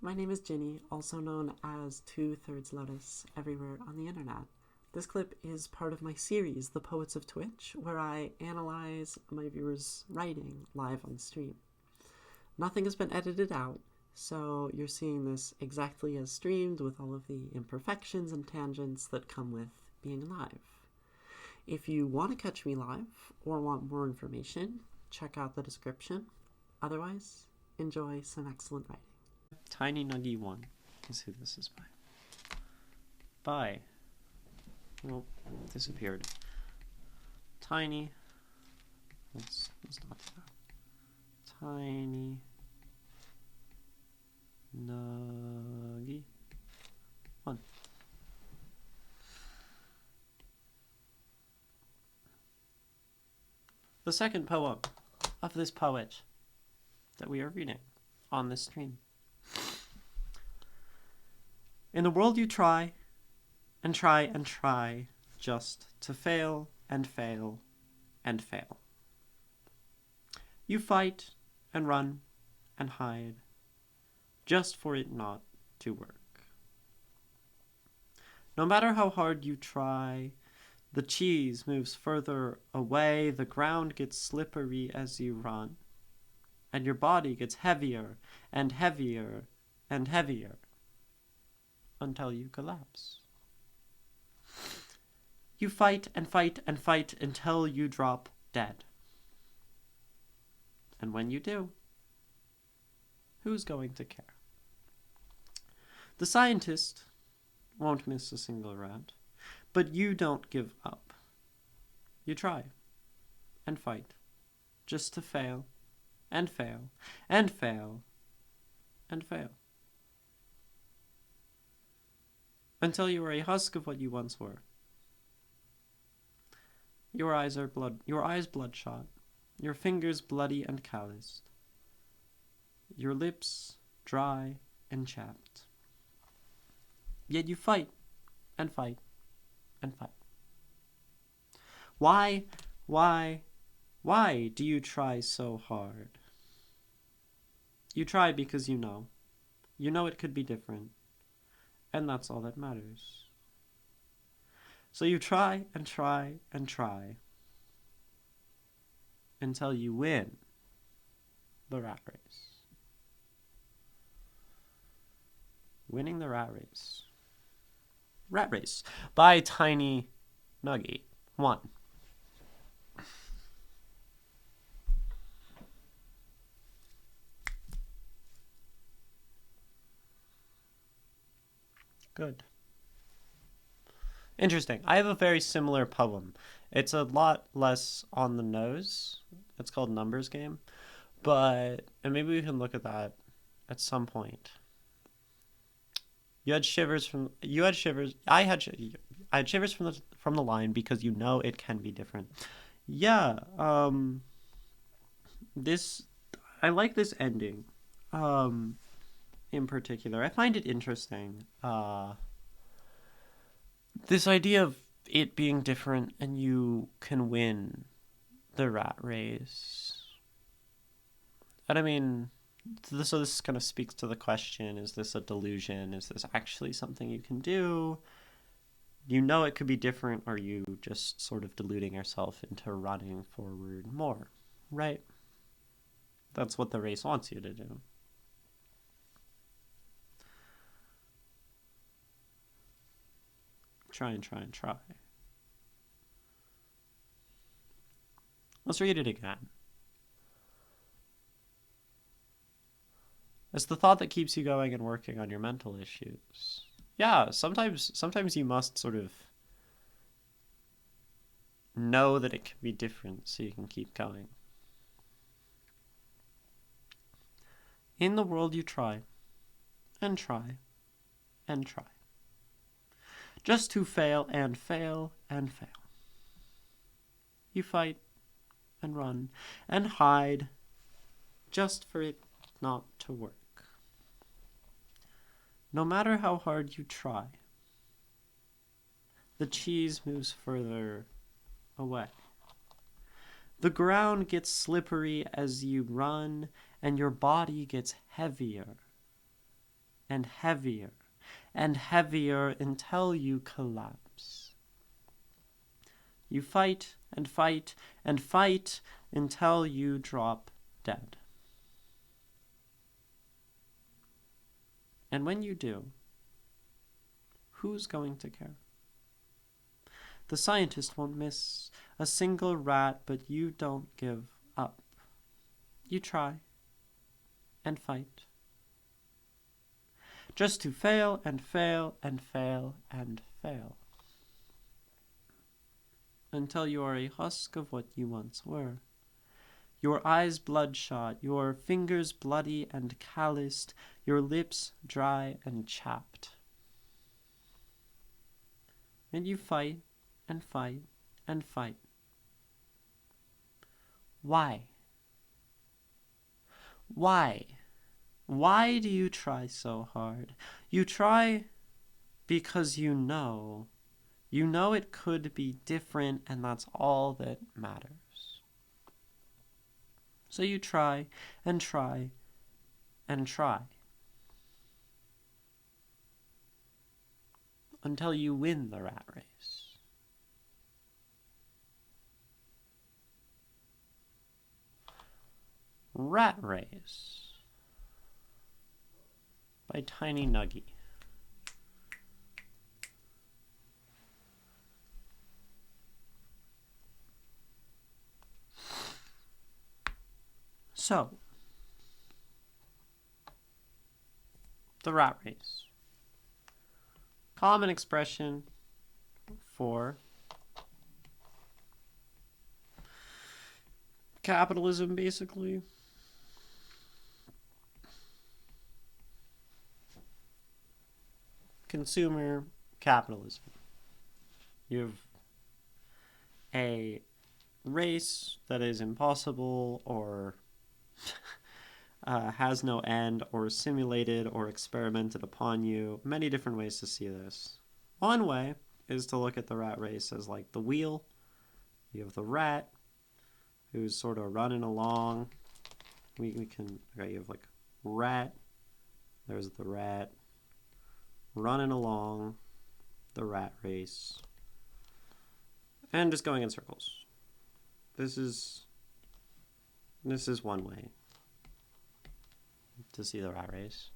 My name is Ginny, also known as 2/3 Lotus, everywhere on the internet. This clip is part of my series, The Poets of Twitch, where I analyze my viewers' writing live on stream. Nothing has been edited out, so you're seeing this exactly as streamed with all of the imperfections and tangents that come with being live. If you want to catch me live or want more information, check out the description. Otherwise, enjoy some excellent writing. TinyNuggie1 is who this is by. Well, disappeared. Tiny. Let's not do that. TinyNuggie1. The second poem of this poet that we are reading on this stream. In the world you try, and try, and try, just to fail, and fail, and fail. You fight, and run, and hide, just for it not to work. No matter how hard you try, the cheese moves further away, the ground gets slippery as you run, and your body gets heavier, and heavier, and heavier, until you collapse. You fight and fight and fight until you drop dead. And when you do, who's going to care? The scientist won't miss a single round, but you don't give up. You try and fight just to fail and fail and fail and fail. Until you are a husk of what you once were. Your eyes bloodshot, your fingers bloody and calloused, your lips dry and chapped. Yet you fight and fight and fight. Why do you try so hard? You try because you know it could be different. And that's all that matters. So you try and try and try until you win the rat race. Winning the rat race. Rat Race by TinyNuggie1. Good. Interesting. I have a very similar poem. It's a lot less on the nose. It's called Numbers Game. And maybe we can look at that at some point. I had shivers from the line because you know it can be different. Yeah, I like this ending. In particular, I find it interesting. This idea of it being different and you can win the rat race. And I mean, so this kind of speaks to the question, is this a delusion? Is this actually something you can do? You know it could be different, or are you just sort of deluding yourself into running forward more, right? That's what the race wants you to do. Try and try and try. Let's read it again. It's the thought that keeps you going and working on your mental issues. Yeah, sometimes you must sort of know that it can be different so you can keep going. In the world you try and try and try. Just to fail and fail and fail. You fight and run and hide just for it not to work. No matter how hard you try, the cheese moves further away. The ground gets slippery as you run, and your body gets heavier and heavier until you collapse. You fight and fight and fight until you drop dead. And when you do, who's going to care? The scientist won't miss a single rat, but you don't give up. You try and fight. Just to fail and fail and fail and fail. Until you are a husk of what you once were. Your eyes bloodshot, your fingers bloody and calloused, your lips dry and chapped. And you fight and fight and fight. Why? Why? Why do you try so hard? You try because you know it could be different, and that's all that matters. So you try and try and try until you win the rat race. Rat Race by TinyNuggie1. So, the rat race. Common expression for capitalism, basically. Consumer capitalism. You have a race that is impossible or has no end or simulated or experimented upon you. Many different ways to see this. One way is to look at the rat race as like the wheel. You have the rat who's sort of running along. You have like rat. There's the rat running along the rat race and just going in circles. This is one way to see the rat race.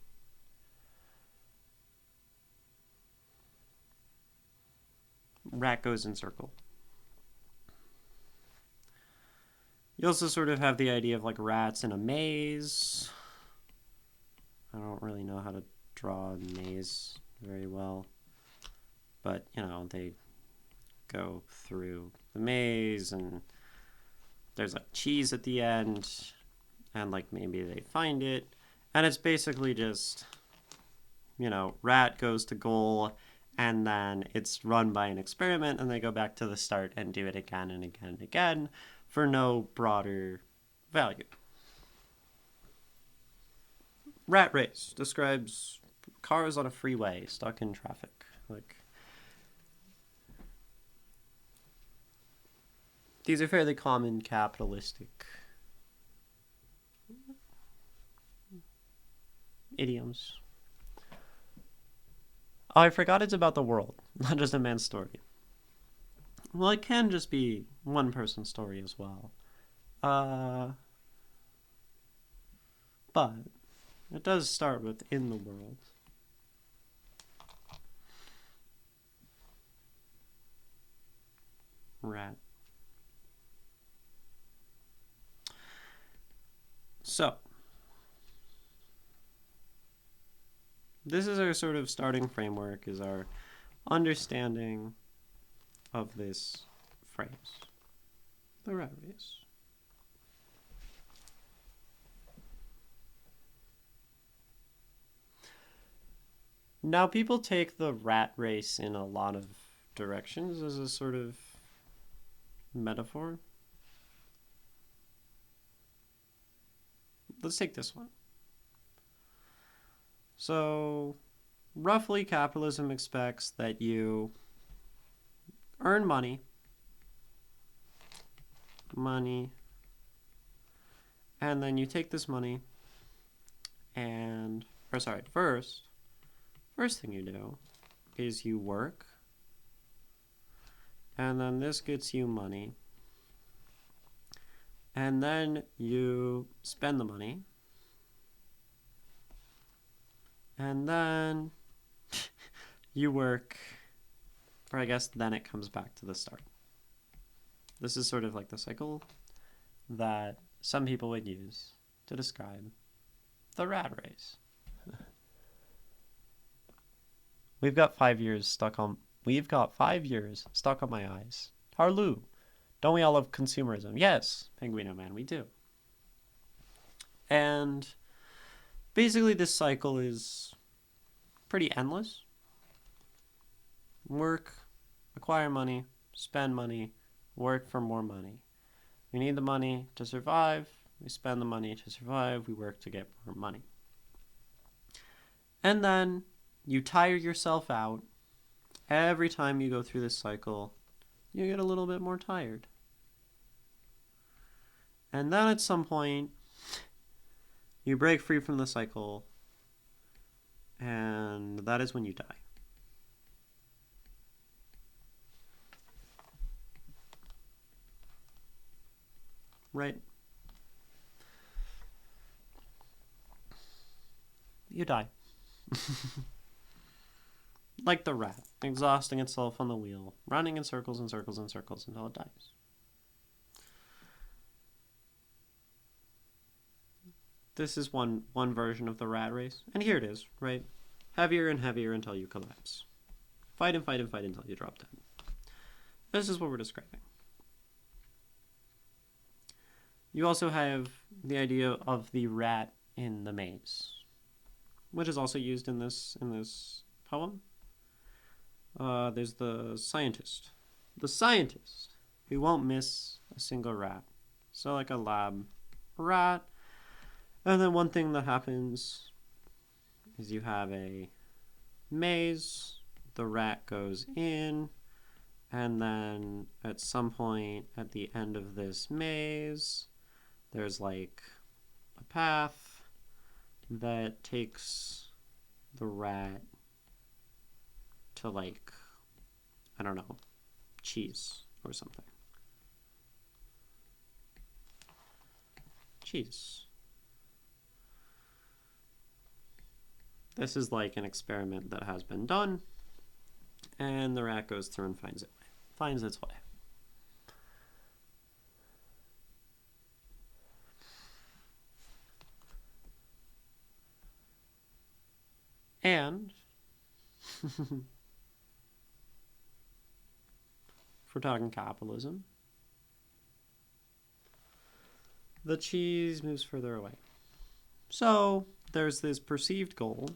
Rat goes in circle. You also sort of have the idea of like rats in a maze. I don't really know how to draw a maze very well, but they go through the maze and there's like cheese at the end and like maybe they find it, and it's basically just rat goes to goal and then it's run by an experiment and they go back to the start and do it again and again and again for no broader value. Rat race describes cars on a freeway stuck in traffic. Like, these are fairly common capitalistic idioms. Oh, I forgot it's about the world, not just a man's story. Well, it can just be one person's story as well. But it does start with in the world. Rat. So, this is our sort of starting framework, is our understanding of this phrase, the rat race. Now, people take the rat race in a lot of directions as a sort of metaphor. Let's take this one. So, roughly, capitalism expects that you earn money, and then you take this money and, first, First thing you do is you work, and then this gets you money, and then you spend the money, and then you work, or I guess then it comes back to the start. This is sort of like the cycle that some people would use to describe the rat race. We've got 5 years stuck on my eyes. Harloo. Don't we all love consumerism? Yes, Penguino Man, we do. And basically this cycle is pretty endless. Work, acquire money, spend money, work for more money. We need the money to survive. We spend the money to survive. We work to get more money. And then you tire yourself out. Every time you go through this cycle, you get a little bit more tired. And then at some point, you break free from the cycle, and that is when you die. Right? You die. Like the rat, exhausting itself on the wheel, running in circles and circles and circles until it dies. This is one version of the rat race. And here it is, right? Heavier and heavier until you collapse. Fight and fight and fight until you drop dead. This is what we're describing. You also have the idea of the rat in the maze, which is also used in this poem. There's the scientist who won't miss a single rat. So like a lab rat. And then one thing that happens is you have a maze, the rat goes in, and then at some point at the end of this maze, there's like a path that takes the rat to like, I don't know, cheese or something. Cheese. This is like an experiment that has been done, and the rat goes through and finds its way. And if we're talking capitalism, the cheese moves further away. So there's this perceived goal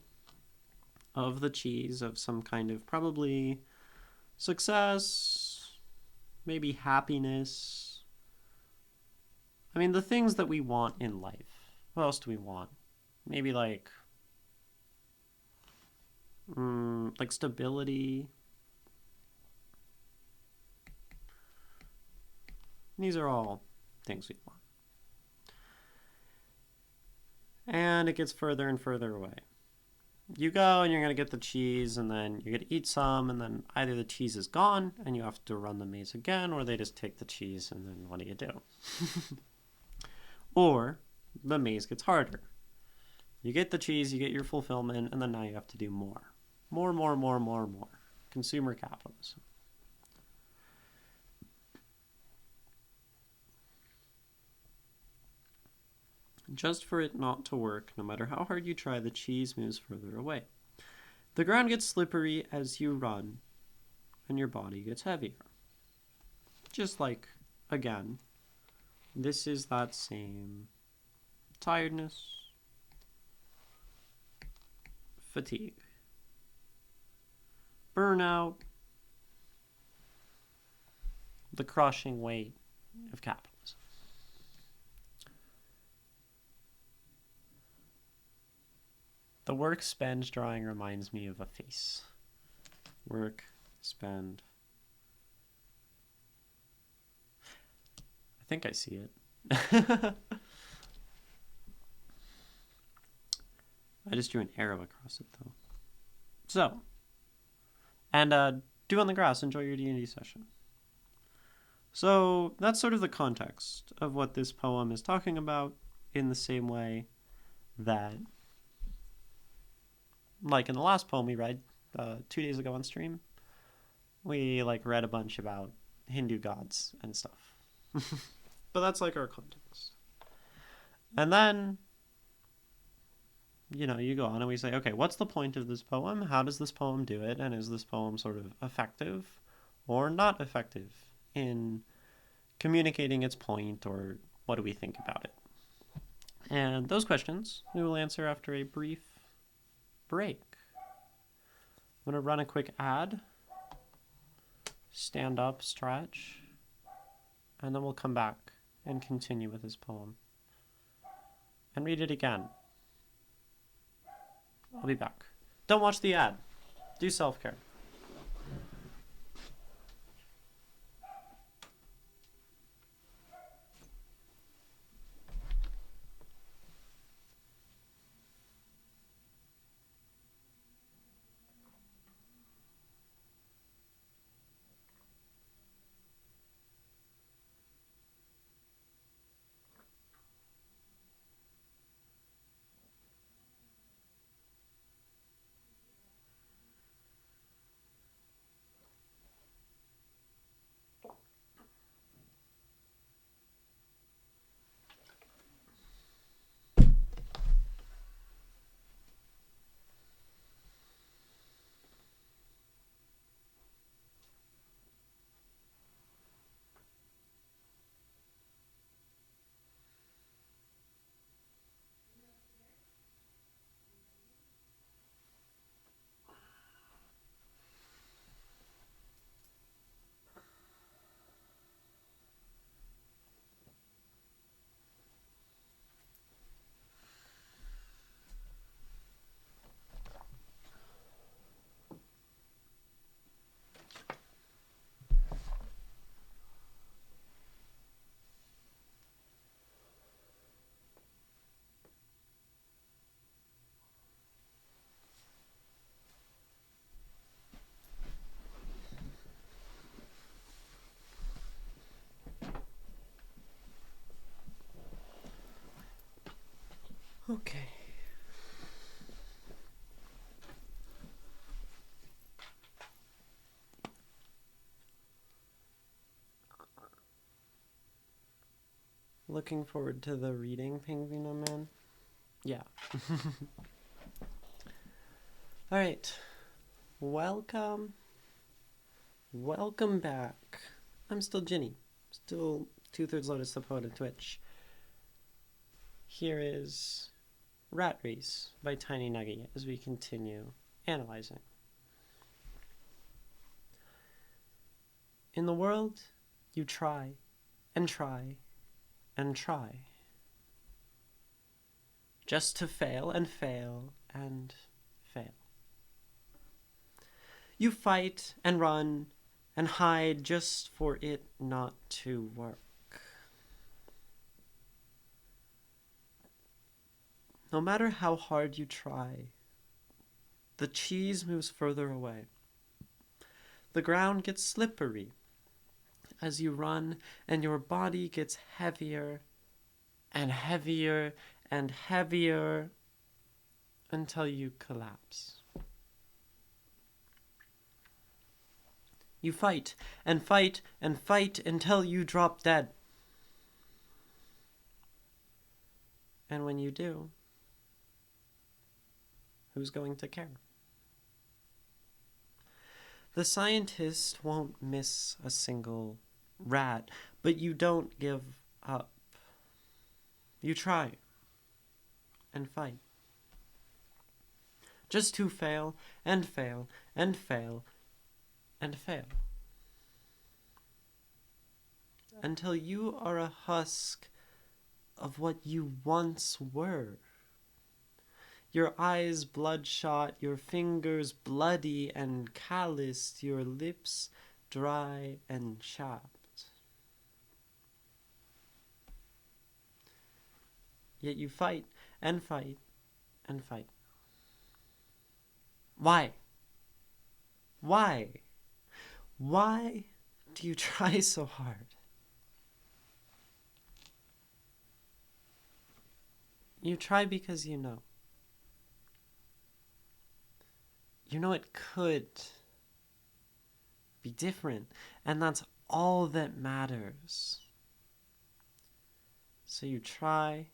of the cheese of some kind of probably success, maybe happiness. I mean, the things that we want in life. What else do we want? Maybe like stability. These are all things we want. And it gets further and further away. You go and you're going to get the cheese, and then you're going to eat some, and then either the cheese is gone and you have to run the maze again, or they just take the cheese, and then what do? Or the maze gets harder. You get the cheese, you get your fulfillment, and then now you have to do more. More. Consumer capitalism. Just for it not to work, no matter how hard you try, the cheese moves further away. The ground gets slippery as you run, and your body gets heavier. Just like, again, this is that same tiredness, fatigue, burnout, the crushing weight of capitalism. The work spend drawing reminds me of a face. Work, spend. I think I see it. I just drew an arrow across it though. So, and do on the grass, enjoy your D&D session. So that's sort of the context of what this poem is talking about, in the same way that, like in the last poem we read 2 days ago on stream, we read a bunch about Hindu gods and stuff. But that's our context. And then, you go on and we say, okay, what's the point of this poem? How does this poem do it? And is this poem sort of effective or not effective in communicating its point, or what do we think about it? And those questions we will answer after a brief break. I'm going to run a quick ad, stand up, stretch, and then we'll come back and continue with this poem and read it again. I'll be back. Don't watch the ad. Do self-care. Okay. Looking forward to the reading, Penguino Man? Yeah. Alright. Welcome. Welcome back. I'm still Ginny. Still 2/3 Lotus, the poet of Twitch. Here is Rat Race by TinyNuggie as we continue analyzing. In the world, you try and try and try. Just to fail and fail and fail. You fight and run and hide just for it not to work. No matter how hard you try, the cheese moves further away. The ground gets slippery as you run, and your body gets heavier and heavier and heavier until you collapse. You fight and fight and fight until you drop dead. And when you do, who's going to care? The scientist won't miss a single rat, but you don't give up. You try and fight. Just to fail and fail and fail and fail. Until you are a husk of what you once were. Your eyes bloodshot, your fingers bloody and calloused, your lips dry and chapped. Yet you fight and fight and fight. Why? Why? Why do you try so hard? You try because you know. You know it could be different, and that's all that matters. So you try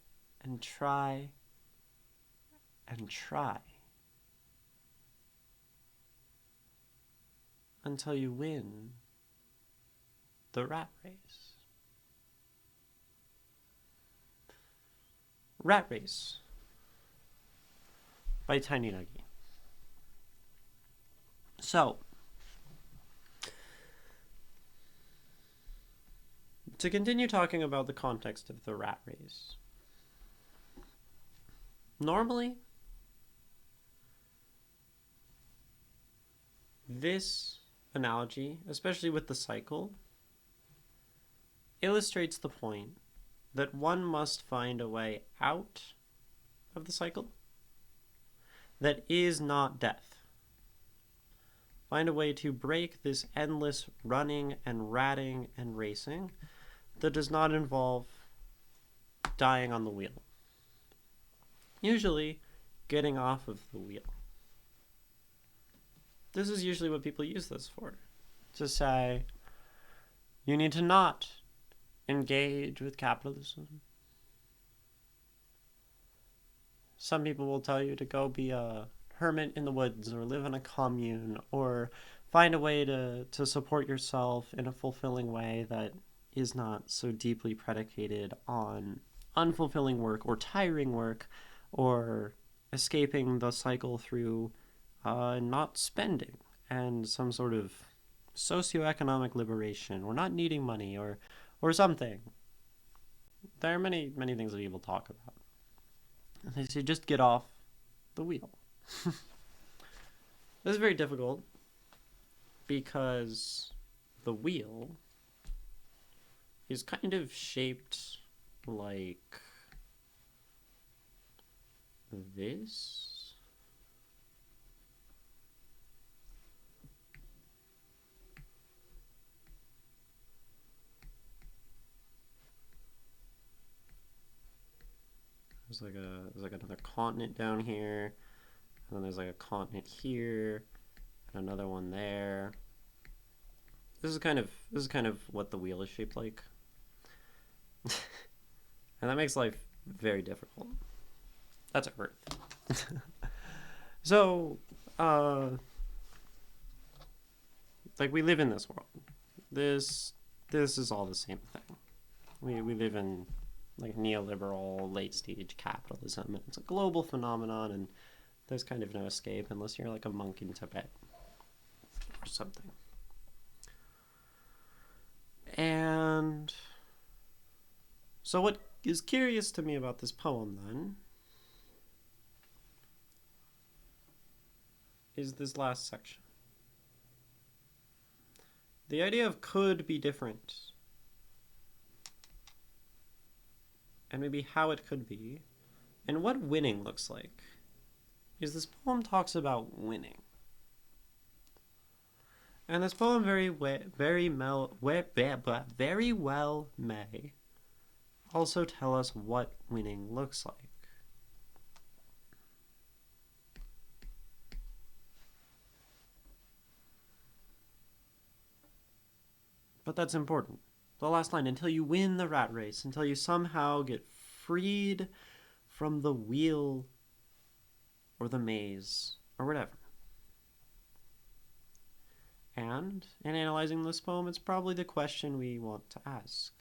and try and try until you win the rat race. Rat Race by TinyNuggie. So, to continue talking about the context of the rat race, normally, this analogy, especially with the cycle, illustrates the point that one must find a way out of the cycle that is not death. Find a way to break this endless running and ratting and racing that does not involve dying on the wheel. Usually, getting off of the wheel. This is usually what people use this for. To say, you need to not engage with capitalism. Some people will tell you to go be a hermit in the woods or live in a commune or find a way to support yourself in a fulfilling way that is not so deeply predicated on unfulfilling work or tiring work or escaping the cycle through not spending and some sort of socioeconomic liberation or not needing money or something. There are many things that people talk about. They say just get off the wheel. This is very difficult because the wheel is kind of shaped like this. There's like another continent down here. And then there's like a continent here, and another one there. This is kind of what the wheel is shaped like. And that makes life very difficult. That's Earth. So, like we live in this world. This is all the same thing. We live in like neoliberal late stage capitalism, and it's a global phenomenon, and there's kind of no escape unless you're like a monk in Tibet or something. And so what is curious to me about this poem then is this last section. The idea of could be different, and maybe how it could be, and what winning looks like. Is this poem talks about winning. And this poem very well may also tell us what winning looks like. But that's important. The last line, until you win the rat race, until you somehow get freed from the wheel or the maze, or whatever. And in analyzing this poem, it's probably the question we want to ask.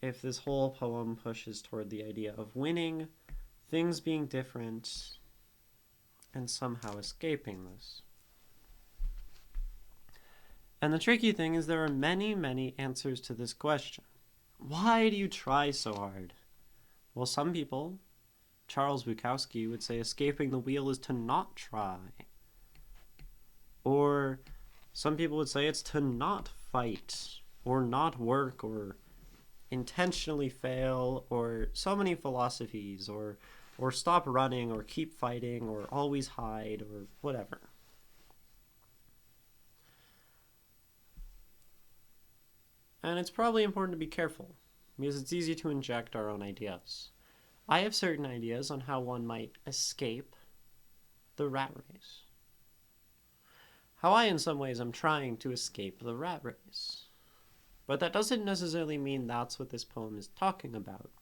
If this whole poem pushes toward the idea of winning, things being different, and somehow escaping this. And the tricky thing is there are many answers to this question. Why do you try so hard? Well, some people, Charles Bukowski, would say escaping the wheel is to not try. Or some people would say it's to not fight, or not work, or intentionally fail, or so many philosophies, or stop running, or keep fighting, or always hide, or whatever. And it's probably important to be careful, because it's easy to inject our own ideas. I have certain ideas on how one might escape the rat race. How I, in some ways, am trying to escape the rat race. But that doesn't necessarily mean that's what this poem is talking about,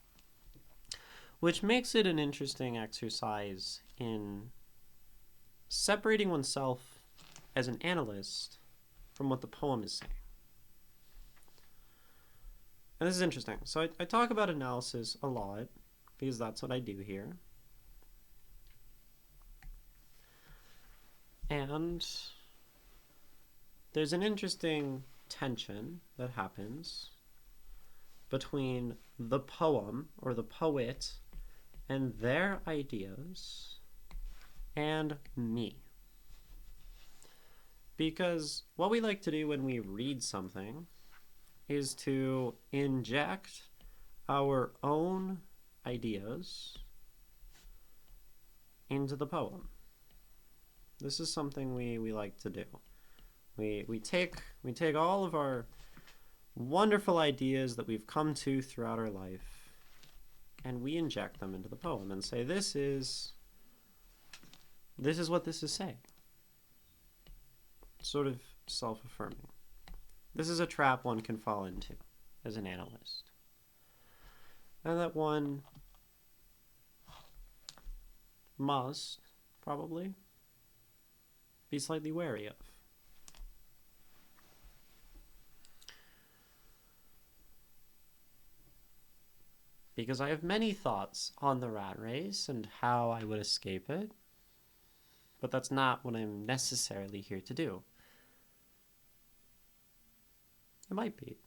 which makes it an interesting exercise in separating oneself as an analyst from what the poem is saying. And this is interesting. So I talk about analysis a lot, because that's what I do here. And there's an interesting tension that happens between the poem or the poet and their ideas and me. Because what we like to do when we read something is to inject our own ideas into the poem. This is something we like to do. We take all of our wonderful ideas that we've come to throughout our life, and we inject them into the poem and say, this is what this is saying. Sort of self-affirming. This is a trap one can fall into as an analyst, and that one must probably be slightly wary of. Because I have many thoughts on the rat race and how I would escape it, but that's not what I'm necessarily here to do. It might be.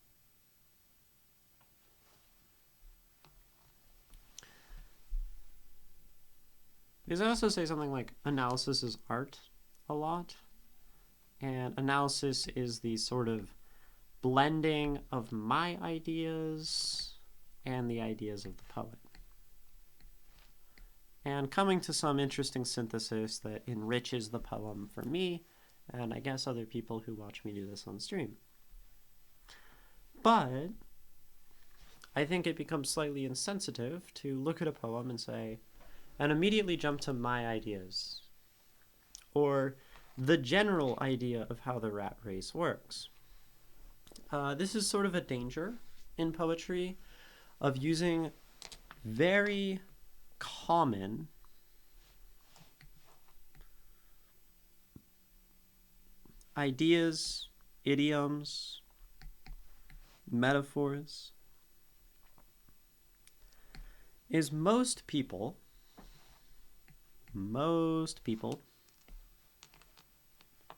Because I also say something like analysis is art a lot, and analysis is the sort of blending of my ideas and the ideas of the poet, and coming to some interesting synthesis that enriches the poem for me, and I guess other people who watch me do this on stream. But I think it becomes slightly insensitive to look at a poem and say, and immediately jump to my ideas, or the general idea of how the rat race works. This is sort of a danger in poetry of using very common ideas, idioms, metaphors, is most people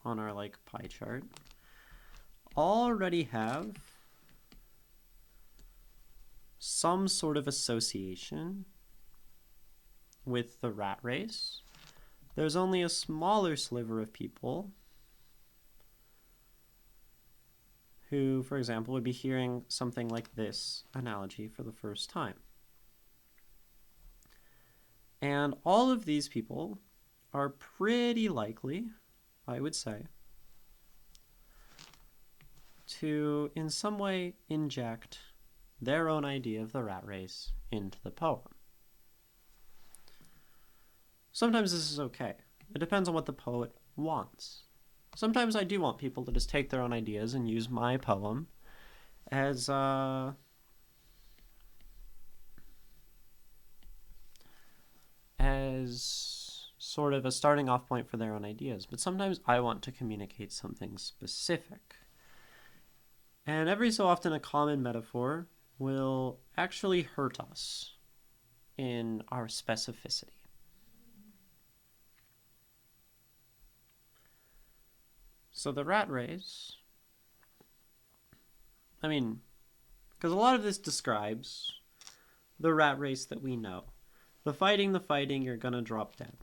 on our pie chart already have some sort of association with the rat race. There's only a smaller sliver of people who, for example, would be hearing something like this analogy for the first time. And all of these people are pretty likely, I would say, to in some way inject their own idea of the rat race into the poem. Sometimes this is okay. It depends on what the poet wants. Sometimes I do want people to just take their own ideas and use my poem as sort of a starting off point for their own ideas. But sometimes I want to communicate something specific. And every so often a common metaphor will actually hurt us in our specificity. So the rat race, because a lot of this describes the rat race that we know. The fighting, you're gonna drop dead.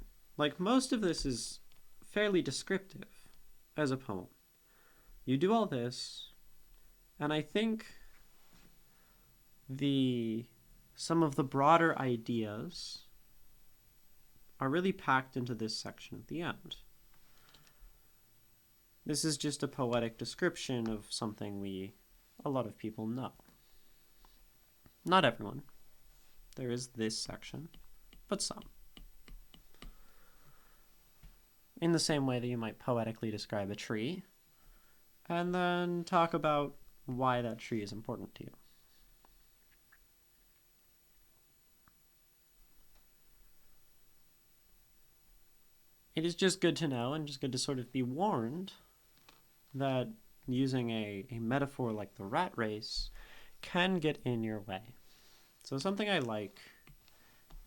Most of this is fairly descriptive as a poem. You do all this, and I think some of the broader ideas are really packed into this section at the end. This is just a poetic description of something we a lot of people know. Not everyone. There is this section, but some. In the same way that you might poetically describe a tree, and then talk about why that tree is important to you. It is just good to know and just good to sort of be warned that using a metaphor like the rat race can get in your way. So something I like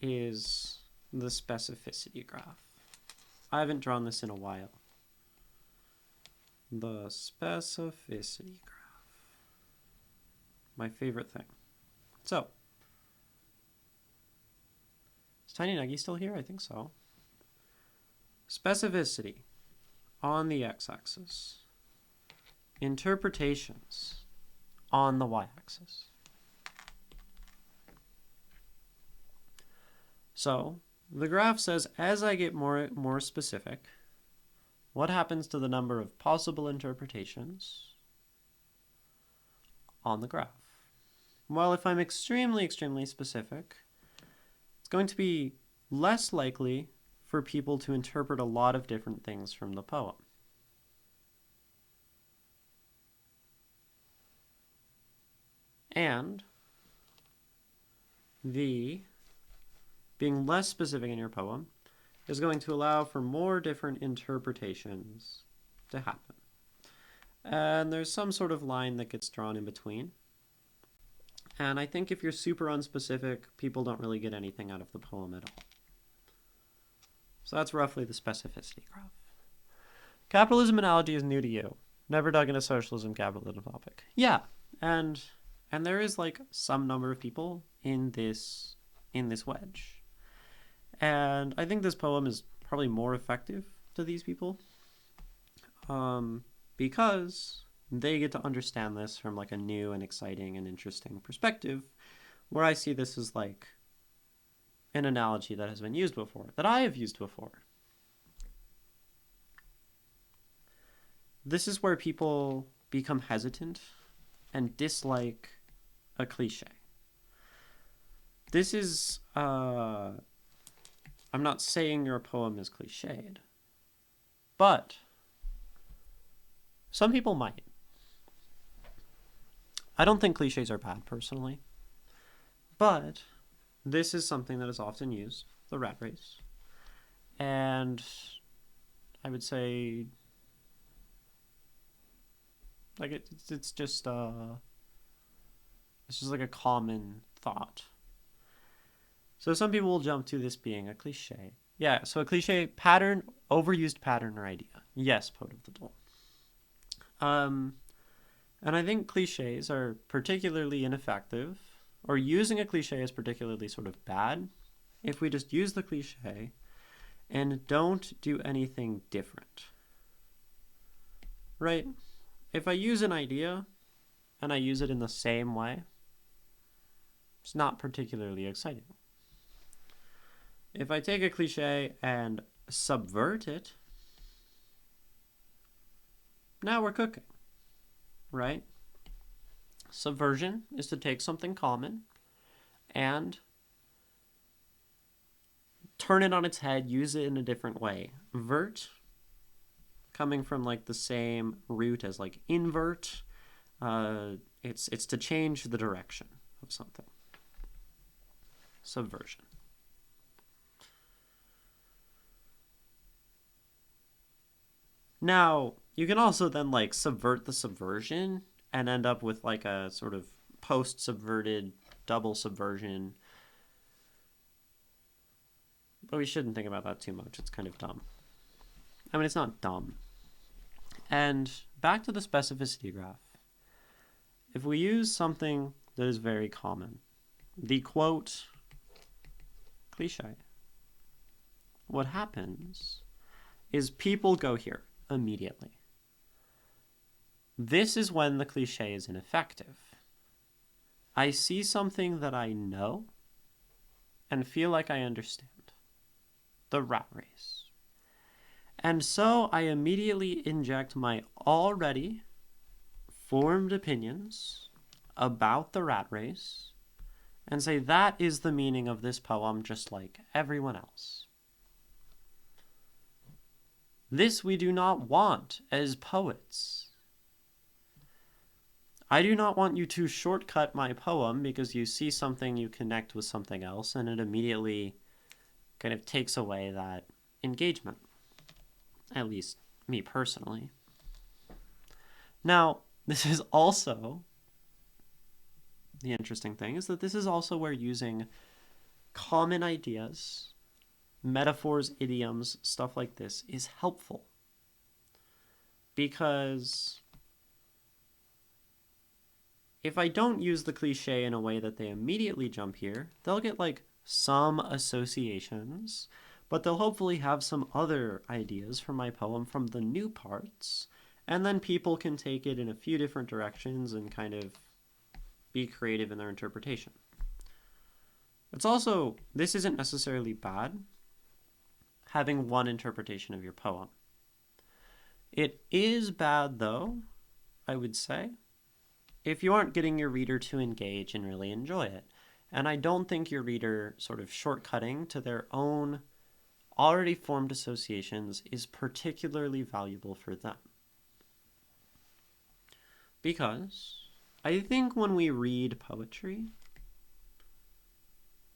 is the specificity graph. I haven't drawn this in a while. The specificity graph. My favorite thing. So, is TinyNuggie still here? I think so. Specificity on the x-axis. Interpretations on the y-axis. So, the graph says as I get more specific, what happens to the number of possible interpretations on the graph? Well, if I'm extremely, extremely specific, it's going to be less likely for people to interpret a lot of different things from the poem. And the being less specific in your poem is going to allow for more different interpretations to happen. And there's some sort of line that gets drawn in between. And I think if you're super unspecific, people don't really get anything out of the poem at all. So that's roughly the specificity graph. Capitalism analogy is new to you. Never dug into socialism capitalism topic. Yeah, and there is like some number of people in this wedge. And I think this poem is probably more effective to these people because they get to understand this from like a new and exciting and interesting perspective, where I see this as like an analogy that has been used before, that I have used before. This is where people become hesitant and dislike a cliche. This is, I'm not saying your poem is cliched, but some people might. I don't think cliches are bad, personally, but this is something that is often used, the rat race, and I would say, like, it's just like a common thought. So some people will jump to this being a cliche. Yeah, so a cliche pattern, overused pattern or idea. Yes, Poet of the Dole. And I think cliches are particularly ineffective, or using a cliche is particularly sort of bad, if we just use the cliche and don't do anything different. Right? If I use an idea and I use it in the same way, it's not particularly exciting. If I take a cliche and subvert it, now we're cooking, right? Subversion is to take something common and turn it on its head, use it in a different way. Vert, coming from like the same root as like invert, it's to change the direction of something. Subversion. Now, you can also then like subvert the subversion and end up with like a sort of post-subverted double subversion. But we shouldn't think about that too much. It's kind of dumb. I mean, it's not dumb. And back to the specificity graph. If we use something that is very common, the quote cliche, what happens is people go here immediately. This is when the cliche is ineffective. I see something that I know and feel like I understand. The rat race. And so I immediately inject my already formed opinions about the rat race and say that is the meaning of this poem, just like everyone else. This we do not want as poets. I do not want you to shortcut my poem because you see something, you connect with something else, and it immediately kind of takes away that engagement. At least me personally. Now, this is also, the interesting thing is that this is also where using common ideas, metaphors, idioms, stuff like this is helpful. Because if I don't use the cliche in a way that they immediately jump here, they'll get like some associations, but they'll hopefully have some other ideas from my poem from the new parts, and then people can take it in a few different directions and kind of be creative in their interpretation. It's also, this isn't necessarily bad, having one interpretation of your poem. It is bad, though, I would say, if you aren't getting your reader to engage and really enjoy it. And I don't think your reader sort of shortcutting to their own already formed associations is particularly valuable for them. Because I think when we read poetry,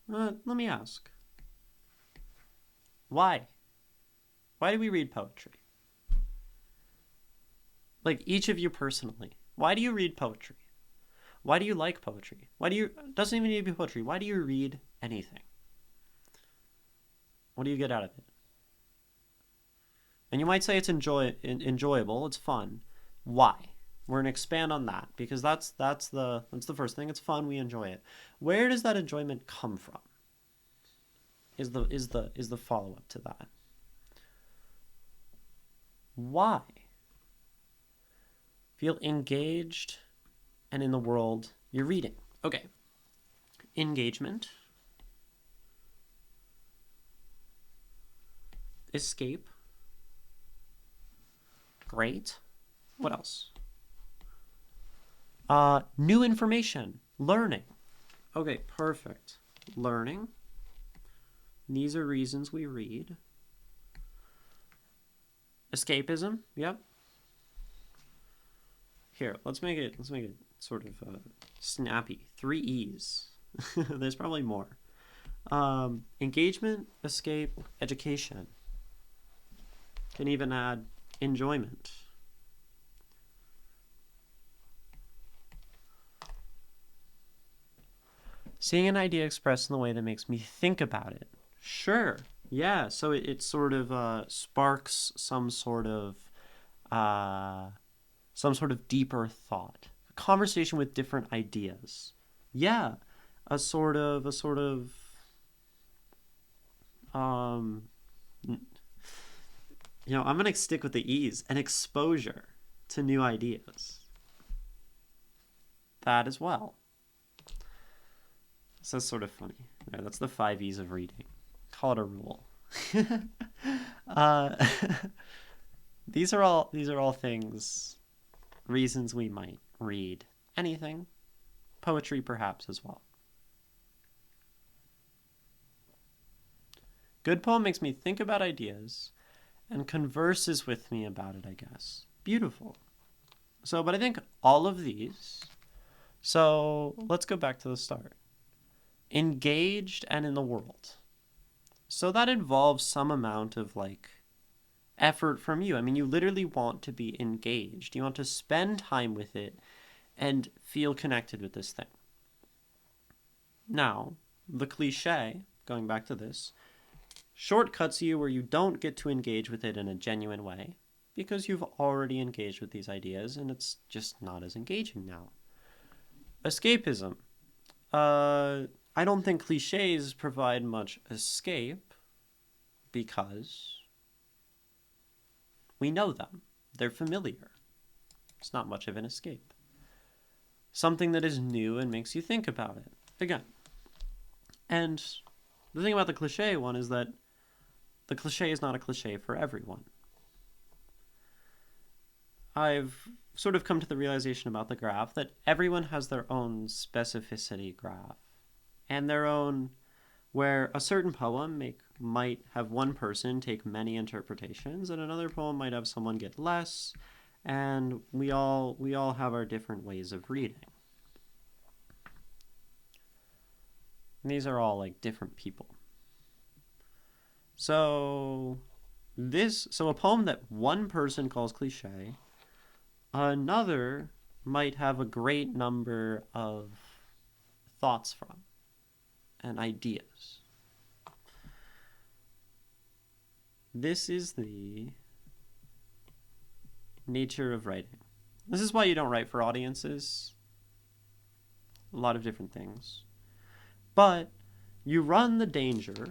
let me ask, why? Why do we read poetry? Like each of you personally, why do you read poetry? Why do you like poetry? Doesn't even need to be poetry. Why do you read anything? What do you get out of it? And you might say it's enjoyable, it's fun. Why? We're going to expand on that because that's the first thing. It's fun, we enjoy it. Where does that enjoyment come from? Is the follow-up to that. Why? Feel engaged and in the world you're reading. Okay. Engagement. Escape. Great. What else? New information. Learning. Okay, perfect. Learning. These are reasons we read. Escapism. Yep. Here, let's make it sort of snappy. 3 E's. There's probably more. Engagement, escape, education. Can even add enjoyment. Seeing an idea expressed in the way that makes me think about it. Sure. Yeah, so it sort of sparks some sort of deeper thought. A conversation with different ideas. Yeah. A sort of I'm going to stick with the E's, an exposure to new ideas. That as well. So that's sort of funny. Yeah, that's the 5 E's of reading. Call it a rule. These are all things, reasons we might read anything, poetry perhaps as well. Good poem makes me think about ideas and converses with me about it, I guess. Beautiful. But I think all of these, so let's go back to the start. Engaged and in the world. So that involves some amount of effort from you. I mean, you literally want to be engaged. You want to spend time with it and feel connected with this thing. Now, the cliche, going back to this, shortcuts you where you don't get to engage with it in a genuine way because you've already engaged with these ideas and it's just not as engaging now. Escapism. I don't think cliches provide much escape because we know them. They're familiar. It's not much of an escape. Something that is new and makes you think about it. Again. And the thing about the cliche one is that the cliche is not a cliche for everyone. I've sort of come to the realization about the graph that everyone has their own specificity graph and their own, where a certain poem might have one person take many interpretations and another poem might have someone get less, and we all have our different ways of reading. And these are all like different people. So a poem that one person calls cliche, another might have a great number of thoughts from and ideas. This is the nature of writing. This is why you don't write for audiences. A lot of different things. But you run the danger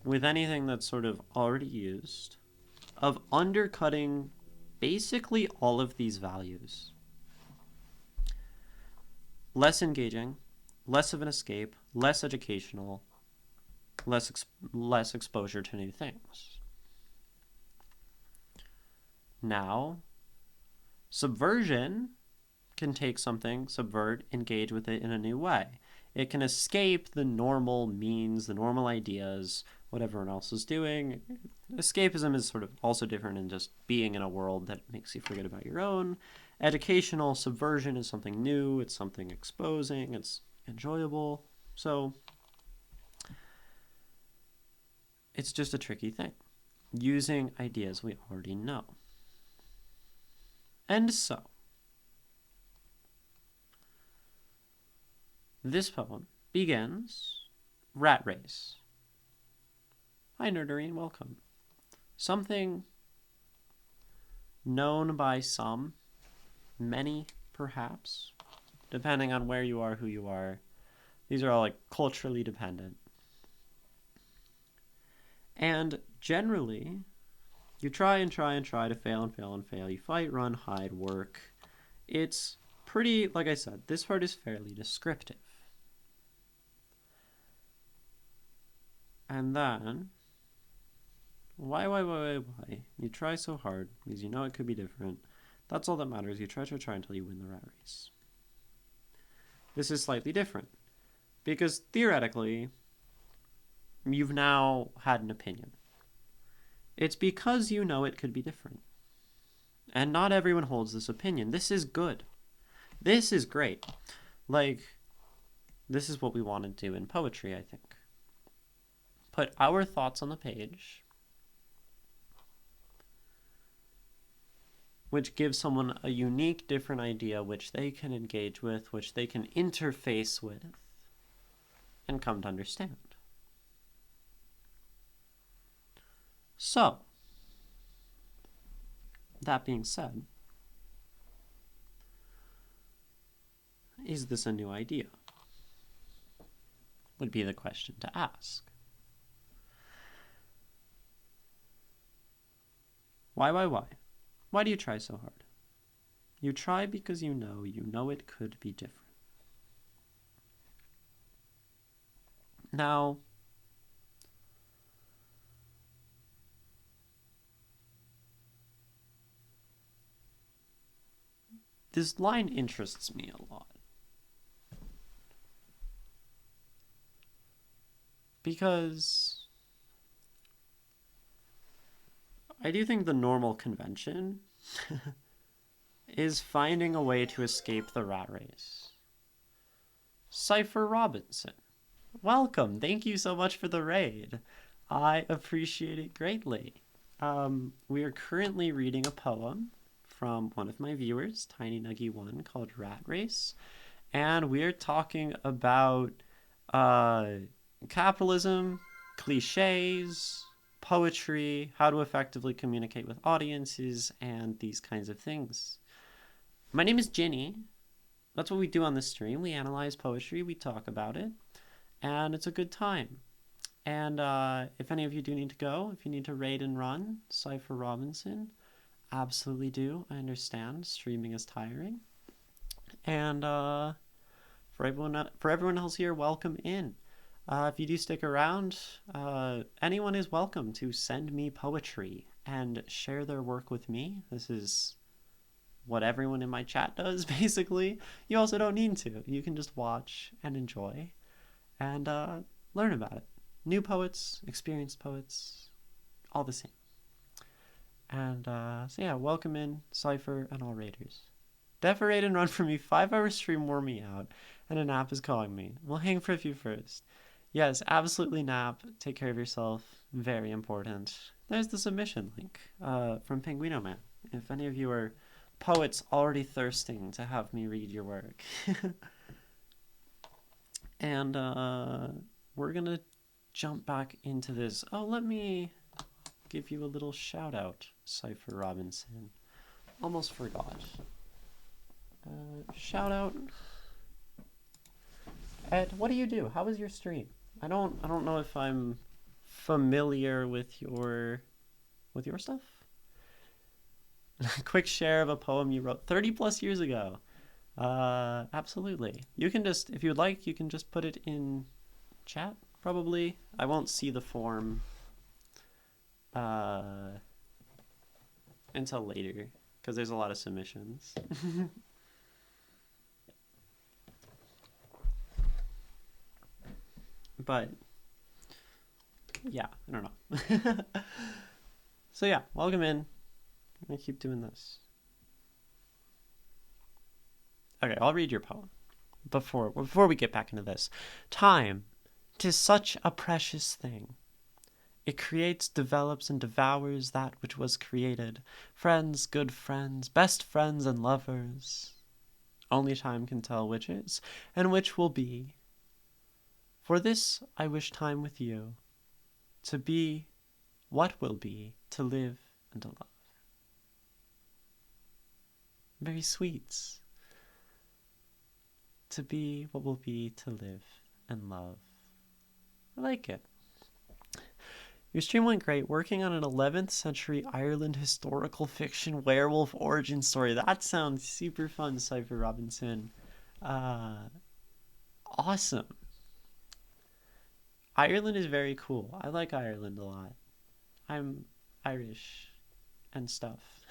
with anything that's sort of already used of undercutting basically all of these values. Less engaging, less of an escape, less educational, less exposure to new things. Now, subversion can take something, subvert, engage with it in a new way. It can escape the normal means, the normal ideas, what everyone else is doing. Escapism is sort of also different in just being in a world that makes you forget about your own. Educational subversion is something new, it's something exposing, it's enjoyable. So it's just a tricky thing, using ideas we already know. And so, this poem begins, Rat Race. Hi, Nerdery, and welcome. Something known by some, many perhaps, depending on where you are, who you are. These are all like culturally dependent. And generally, you try and try and try to fail and fail and fail. You fight, run, hide, work. It's pretty, like I said, this part is fairly descriptive. And then, why? You try so hard because you know it could be different. That's all that matters. You try until you win the rat race. This is slightly different because theoretically, you've now had an opinion. It's because you know it could be different. And not everyone holds this opinion. This is good. This is great. Like, this is what we want to do in poetry, I think. Put our thoughts on the page, which gives someone a unique, different idea which they can engage with, which they can interface with, and come to understand. So, that being said, is this a new idea? Would be the question to ask. Why? Why do you try so hard? You try because you know it could be different. Now, this line interests me a lot. Because I do think the normal convention is finding a way to escape the rat race. Cypher Robinson, welcome. Thank you so much for the raid. I appreciate it greatly. We are currently reading a poem from one of my viewers, TinyNuggie1, called Rat Race. And we are talking about capitalism, cliches, poetry, how to effectively communicate with audiences, and these kinds of things. My name is Ginny. That's what we do on this stream. We analyze poetry, we talk about it, and it's a good time. And if any of you do need to go, if you need to raid and run, Cypher Robinson, absolutely do. I understand. Streaming is tiring. And for everyone else here, welcome in. If you do stick around, anyone is welcome to send me poetry and share their work with me. This is what everyone in my chat does, basically, you also don't need to. You can just watch and enjoy and learn about it. New poets, experienced poets, all the same. And so yeah, welcome in, Cypher, and all raiders. Deferate and run for me. 5-hour stream wore me out, and a nap is calling me. We'll hang for a few first. Yes, absolutely nap. Take care of yourself. Very important. There's the submission link from Penguino Man. If any of you are poets already thirsting to have me read your work. And we're going to jump back into this. Oh, let me give you a little shout out, Cypher Robinson. Almost forgot. Shout out. Ed, what do you do? How was your stream? I don't know if I'm familiar with your stuff. Quick share of a poem you wrote 30 plus years ago. Absolutely. You can just, if you would like, you can just put it in chat, probably. I won't see the form until later, because there's a lot of submissions. But yeah, I don't know. So yeah, welcome in. I'm gonna keep doing this. Okay, I'll read your poem before we get back into this. Time, 'tis such a precious thing. It creates, develops, and devours that which was created. Friends, good friends, best friends, and lovers. Only time can tell which is, and which will be. For this I wish time with you, to be what will be, to live and to love. Very sweet. To be what will be, to live and love. I like it. Your stream went great, working on an 11th century Ireland historical fiction werewolf origin story. That sounds super fun, Cypher Robinson. Awesome. Ireland is very cool. I like Ireland a lot. I'm Irish and stuff.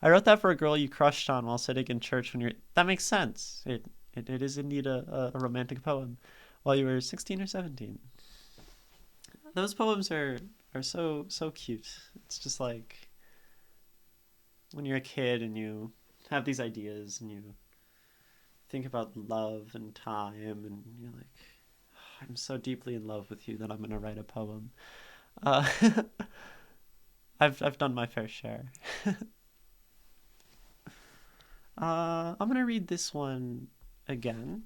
I wrote that for a girl you crushed on while sitting in church when you're... That makes sense. It is indeed a romantic poem while you were 16 or 17. Those poems are so cute. It's just like when you're a kid and you have these ideas and you think about love and time and you're like, oh, I'm so deeply in love with you that I'm going to write a poem. I've done my fair share. I'm going to read this one again,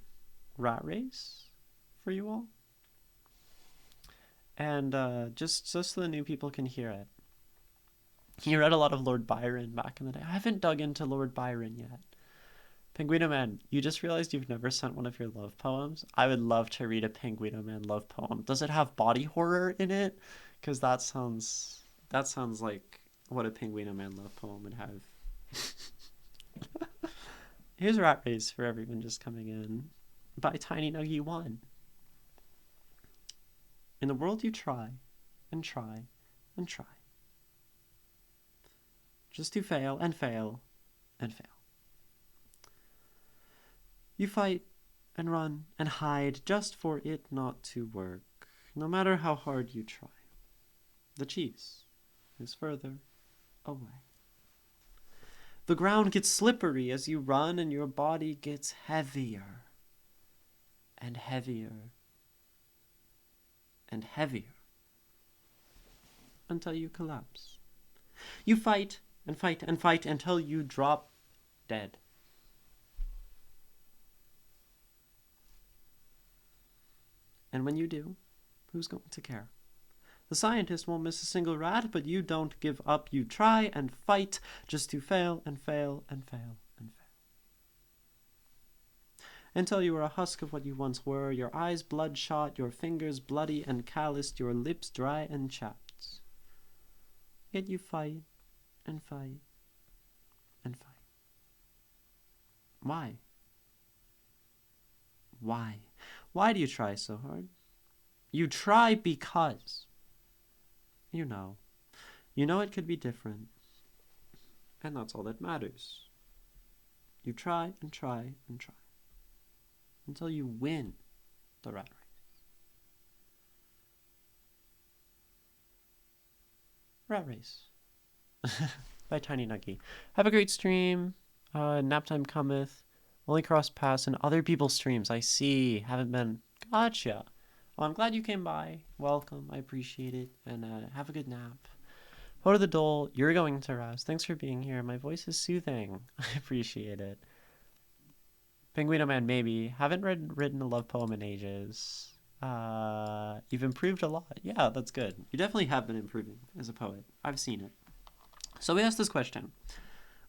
Rat Race, for you all. And just so the new people can hear it. You read a lot of Lord Byron back in the day. I haven't dug into Lord Byron yet. Penguino Man, you just realized you've never sent one of your love poems? I would love to read a Penguino Man love poem. Does it have body horror in it? Because that sounds like what a Penguino Man love poem would have. Here's Rat Race for everyone just coming in by TinyNuggie1. In the world you try and try and try. Just to fail and fail and fail. You fight and run and hide just for it not to work, no matter how hard you try. The cheese is further away. The ground gets slippery as you run and your body gets heavier and heavier and heavier until you collapse. You fight and fight and fight until you drop dead. And when you do, who's going to care? The scientist won't miss a single rat, but you don't give up. You try and fight just to fail and fail and fail and fail. Until you are a husk of what you once were, your eyes bloodshot, your fingers bloody and calloused, your lips dry and chapped. Yet you fight and fight and fight. Why? Why? Why do you try so hard? You try because you know it could be different, and that's all that matters. You try and try and try until you win the rat race. Rat Race by TinyNuggie1. Have a great stream. Nap time cometh. Only cross paths in other people's streams. I see. Haven't been. Gotcha. Well, I'm glad you came by. Welcome. I appreciate it. And have a good nap. Ho to the dole. You're going to rest. Thanks for being here. My voice is soothing. I appreciate it. Penguino Man, maybe. Haven't written a love poem in ages. You've improved a lot. Yeah, that's good. You definitely have been improving as a poet. I've seen it. So we asked this question,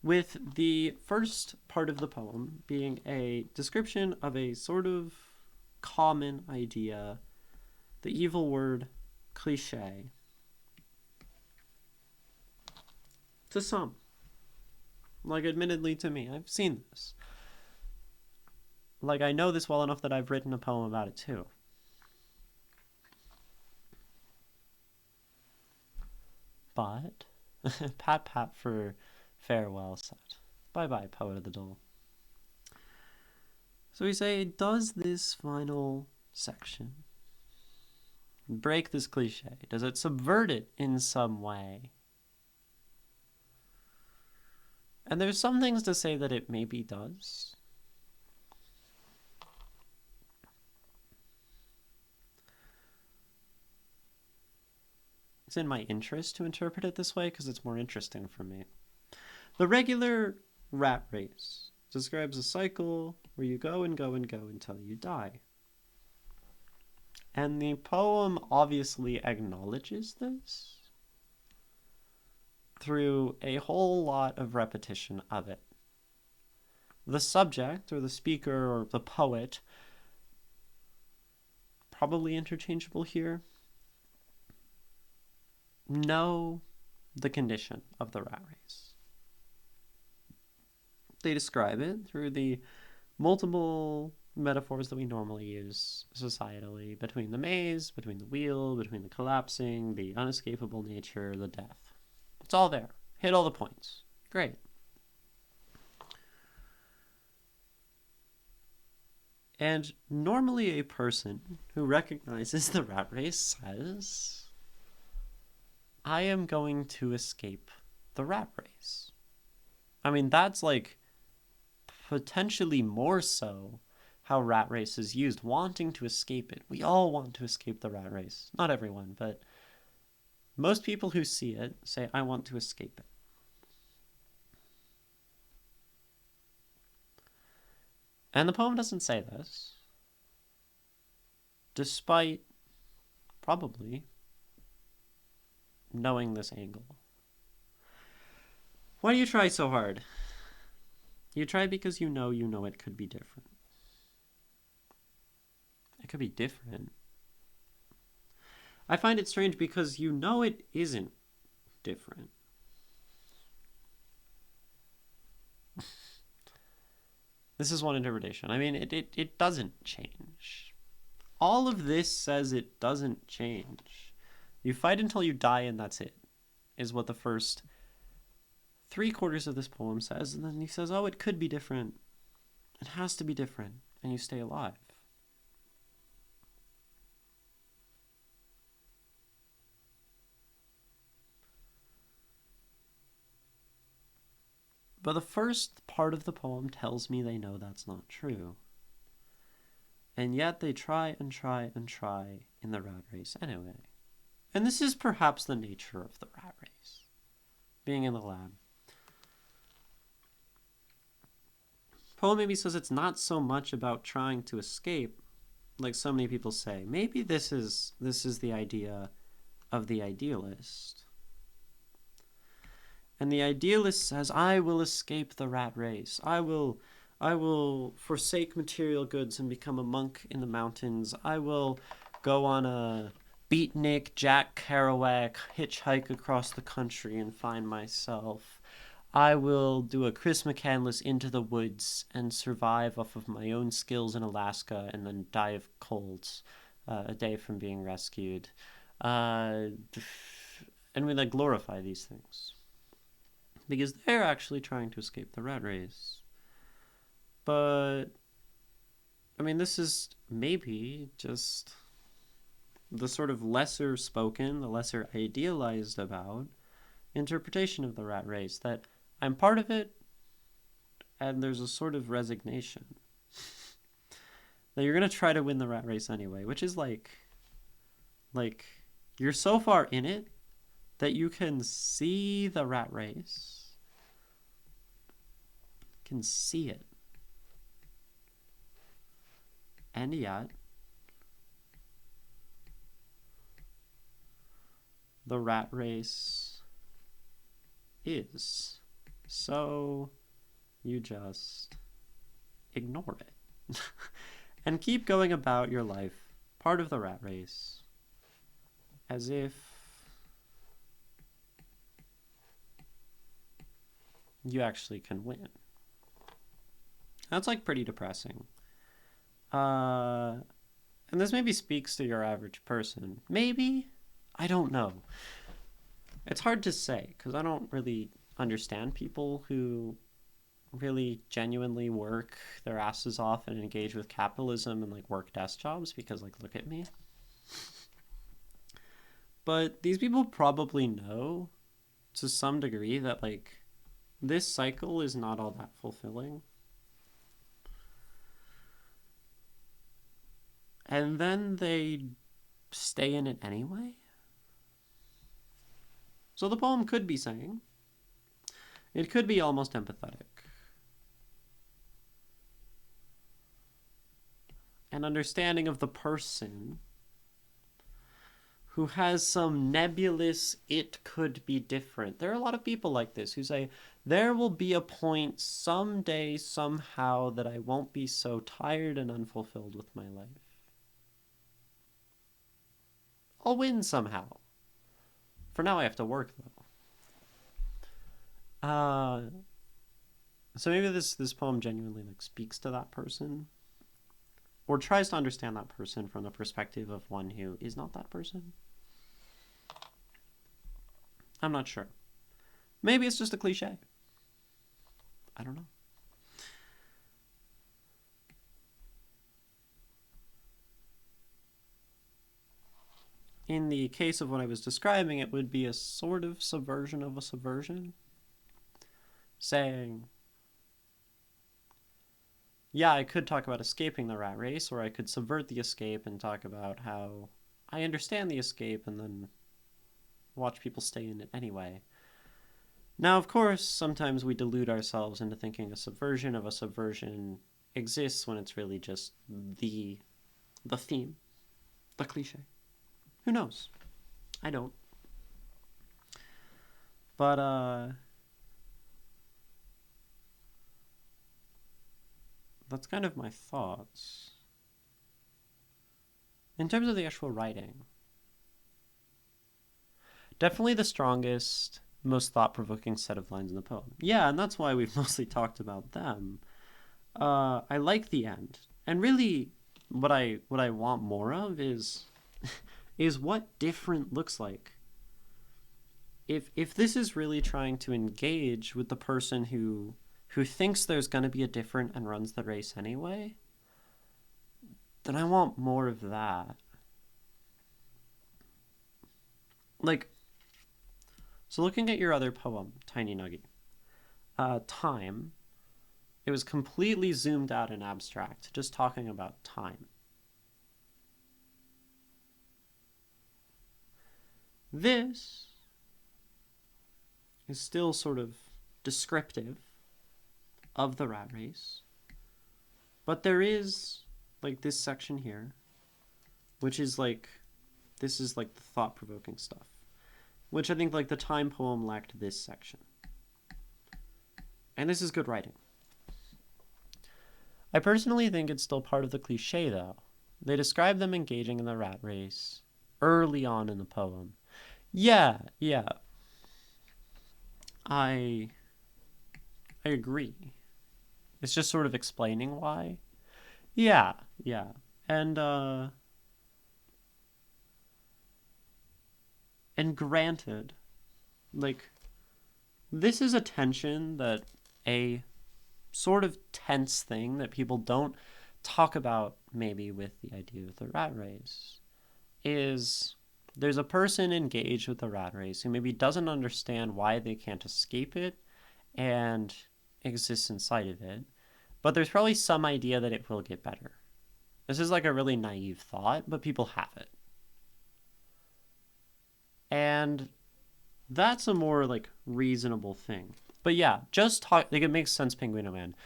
with the first part of the poem being a description of a sort of common idea, the evil word cliche, to some. Like, admittedly to me, I've seen this. Like, I know this well enough that I've written a poem about it too. But, pat for farewell said. Bye-bye, Poet of the Dole. So we say, does this final section break this cliche? Does it subvert it in some way? And there's some things to say that it maybe does. It's in my interest to interpret it this way because it's more interesting for me. The regular rat race describes a cycle where you go and go and go until you die. And the poem obviously acknowledges this through a whole lot of repetition of it. The subject, or the speaker, or the poet, probably interchangeable here, know the condition of the rat race. They describe it through the multiple metaphors that we normally use societally, between the maze, between the wheel, between the collapsing, the unescapable nature, the death. It's all there. Hit all the points. Great. And normally a person who recognizes the rat race says, I am going to escape the rat race. I mean, that's like potentially more so how rat race is used, wanting to escape it. We all want to escape the rat race. Not everyone, but most people who see it say, I want to escape it. And the poem doesn't say this, despite probably knowing this angle. Why do you try so hard? You try because you know it could be different. It could be different. I find it strange because you know it isn't different. This is one interpretation. I mean, it doesn't change. All of this says it doesn't change. You fight until you die and that's it, is what the first 3/4 of this poem says. And then he says, oh, it could be different. It has to be different. And you stay alive. But the first part of the poem tells me they know that's not true. And yet they try and try and try in the rat race anyway. And this is perhaps the nature of the rat race, being in the lab. Poem maybe says it's not so much about trying to escape, like so many people say. Maybe this is the idea of the idealist. And the idealist says, I will escape the rat race. I will forsake material goods and become a monk in the mountains. I will go on a beatnik, Jack Kerouac, hitchhike across the country and find myself. I will do a Chris McCandless Into the Woods and survive off of my own skills in Alaska and then die of colds a day from being rescued. And we glorify these things, because they're actually trying to escape the rat race. But, I mean, this is maybe just the sort of lesser spoken, the lesser idealized about interpretation of the rat race, that I'm part of it and there's a sort of resignation that you're going to try to win the rat race anyway, which is like you're so far in it that you can see the rat race, can see it, and yet the rat race is. So you just ignore it and keep going about your life, part of the rat race, as if you actually can win. That's like pretty depressing. And this maybe speaks to your average person. Maybe? I don't know. It's hard to say because I don't really understand people who really genuinely work their asses off and engage with capitalism and like work desk jobs, because like, look at me. But these people probably know to some degree that like this cycle is not all that fulfilling. And then they stay in it anyway. So the poem could be saying, it could be almost empathetic. An understanding of the person who has some nebulous, it could be different. There are a lot of people like this who say, there will be a point someday, somehow, that I won't be so tired and unfulfilled with my life. I'll win somehow. For now, I have to work, though. So maybe this poem genuinely like speaks to that person, or tries to understand that person from the perspective of one who is not that person. I'm not sure. Maybe it's just a cliche. I don't know. In the case of what I was describing, it would be a sort of subversion of a subversion. Saying, yeah, I could talk about escaping the rat race, or I could subvert the escape and talk about how I understand the escape and then watch people stay in it anyway. Now, of course, sometimes we delude ourselves into thinking a subversion of a subversion exists when it's really just the theme, the cliche. Who knows? I don't. But, that's kind of my thoughts. In terms of the actual writing, definitely the strongest, most thought-provoking set of lines in the poem. Yeah, and that's why we've mostly talked about them. I like the end. And really, what I want more of is what different looks like. If this is really trying to engage with the person who thinks there's going to be a different and runs the race anyway, then I want more of that. Like, so looking at your other poem, Tiny Nugget, time, it was completely zoomed out and abstract, just talking about time. This is still sort of descriptive of the rat race, but there is like this section here, which is like, this is like the thought-provoking stuff, which I think like the time poem lacked this section. And this is good writing. I personally think it's still part of the cliche, though. They describe them engaging in the rat race early on in the poem. Yeah. I agree. It's just sort of explaining why. Yeah. And granted, like, this is a tension that sort of tense thing that people don't talk about maybe with the idea of the rat race is there's a person engaged with the rat race who maybe doesn't understand why they can't escape it and exist inside of it, but there's probably some idea that it will get better. This is like a really naive thought, but people have it. And that's a more like reasonable thing. But yeah, just talk, like it makes sense, Penguino Man.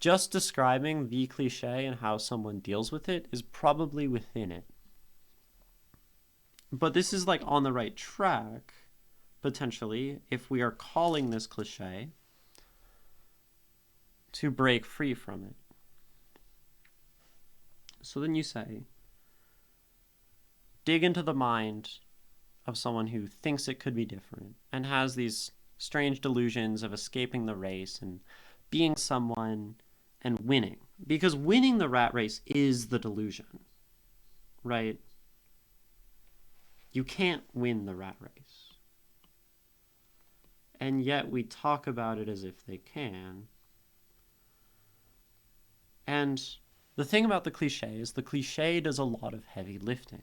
Just describing the cliche and how someone deals with it is probably within it. But this is like on the right track, potentially, if we are calling this cliche to break free from it. So then you say, dig into the mind of someone who thinks it could be different and has these strange delusions of escaping the race and being someone and winning. Because winning the rat race is the delusion, right? You can't win the rat race. And yet we talk about it as if they can. And the thing about the cliche is the cliche does a lot of heavy lifting.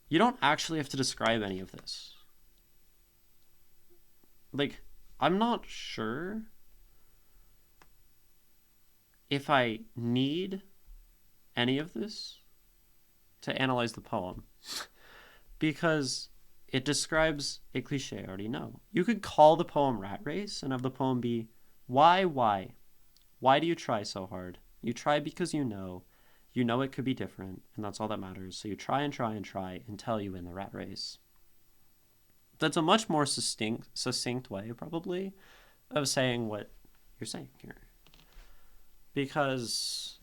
You don't actually have to describe any of this. Like, I'm not sure if I need any of this to analyze the poem. Because it describes a cliche I already know. You could call the poem Rat Race and have the poem be, why? Why do you try so hard? You try because you know it could be different, and that's all that matters. So you try and try and try until you win the rat race. That's a much more succinct way, probably, of saying what you're saying here. Because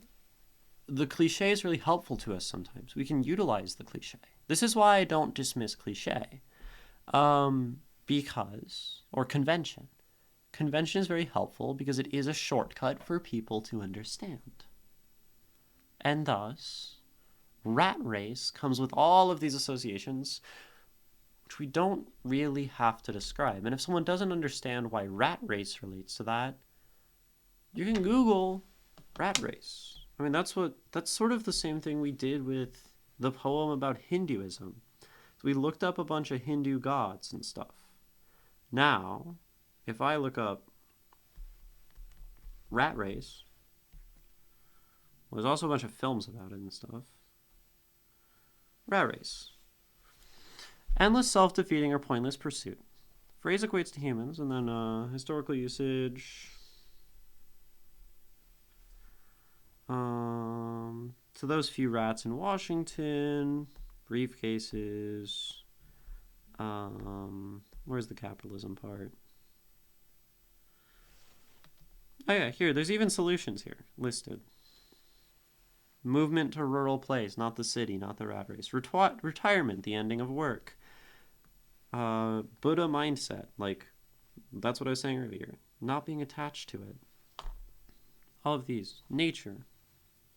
the cliche is really helpful to us sometimes. We can utilize the cliche. This is why I don't dismiss cliche. Or convention. Convention is very helpful because it is a shortcut for people to understand. And thus, rat race comes with all of these associations, which we don't really have to describe. And if someone doesn't understand why rat race relates to that, you can Google rat race. I mean, that's sort of the same thing we did with the poem about Hinduism. So we looked up a bunch of Hindu gods and stuff. Now, if I look up rat race, well, there's also a bunch of films about it and stuff. Rat race. Endless, self-defeating, or pointless pursuit. Phrase equates to humans, and then historical usage. To those few rats in Washington, briefcases. Where's the capitalism part? Oh yeah, here, there's even solutions here listed. Movement to rural place, not the city, not the rat race. Retirement, the ending of work. Buddha mindset, like, that's what I was saying earlier. Not being attached to it. All of these. Nature.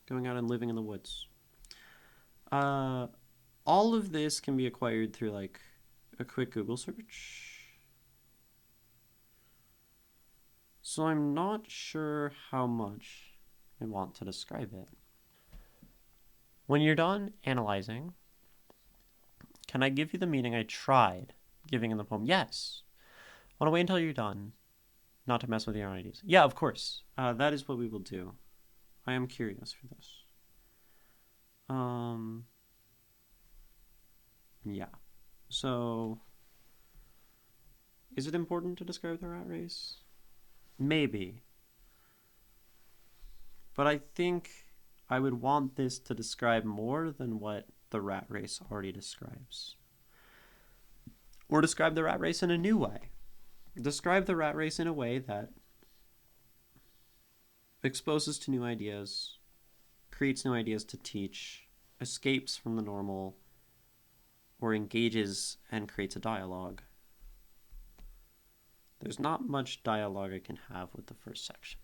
Going out and living in the woods. All of this can be acquired through, like, a quick Google search. So I'm not sure how much I want to describe it. When you're done analyzing, can I give you the meaning I tried giving in the poem? Yes. Want to wait until you're done, not to mess with your own ideas? Yeah, of course. That is what we will do. I am curious for this. Yeah. So, is it important to describe the rat race? Maybe. But I think I would want this to describe more than what the rat race already describes. Or describe the rat race in a new way. Describe the rat race in a way that exposes to new ideas, creates new ideas to teach, escapes from the normal, or engages and creates a dialogue. There's not much dialogue I can have with the first section.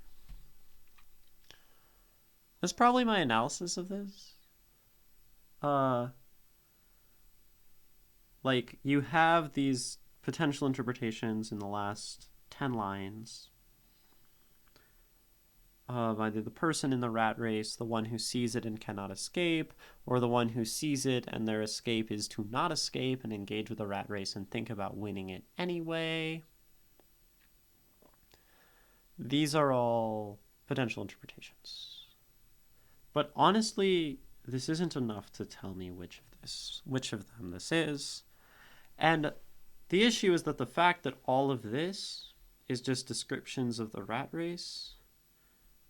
That's probably my analysis of this. Like, you have these potential interpretations in the last 10 lines. of either the person in the rat race, the one who sees it and cannot escape, or the one who sees it and their escape is to not escape and engage with the rat race and think about winning it anyway. These are all potential interpretations. But honestly, this isn't enough to tell me which of them this is. And the issue is that the fact that all of this is just descriptions of the rat race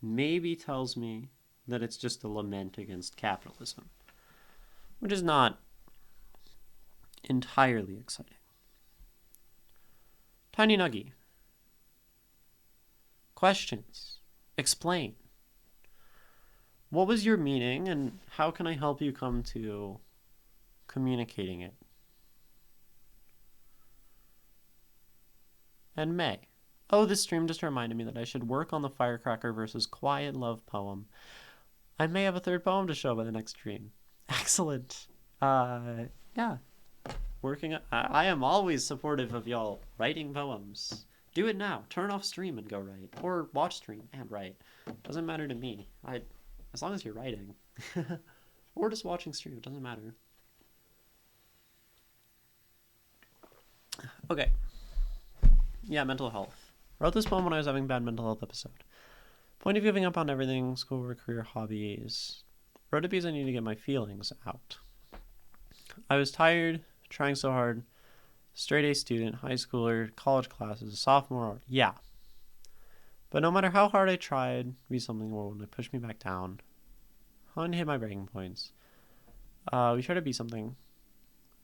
maybe tells me that it's just a lament against capitalism, which is not entirely exciting. TinyNuggie. Questions. Explain. What was your meaning and how can I help you come to communicating it? And May. Oh, this stream just reminded me that I should work on the Firecracker versus Quiet Love poem. I may have a third poem to show by the next stream. Excellent. Yeah. I am always supportive of y'all writing poems. Do it now. Turn off stream and go write. Or watch stream and write. Doesn't matter to me. As long as you're writing. Or just watching stream. It doesn't matter. Okay. Yeah, mental health. Wrote this poem when I was having a bad mental health episode. Point of giving up on everything, school, work, career, hobbies. Wrote it because I needed to get my feelings out. I was tired, trying so hard. Straight A student, high schooler, college classes, sophomore. Yeah. But no matter how hard I tried to be something more when it pushed me back down, I hit my breaking points. We try to be something.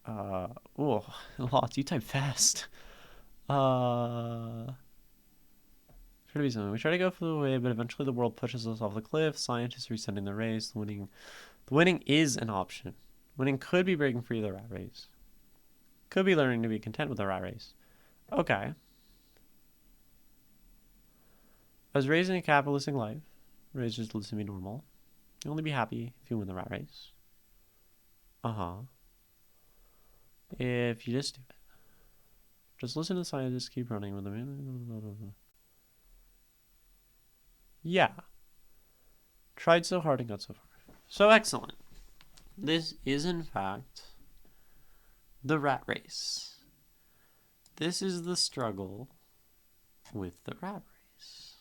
Lots. You type fast. Try to be something. We try to go for the way, but eventually the world pushes us off the cliff. Scientists resending the race. The winning is an option. Winning could be breaking free of the rat race. Could be learning to be content with the rat race. Okay. I was raised in a capitalistic life. Raised just to listen to be normal. You'll only be happy if you win the rat race. If you just do it. Just listen to the scientists, keep running with them. Yeah. Tried so hard and got so far. So excellent. This is, in fact, the rat race. This is the struggle with the rat race.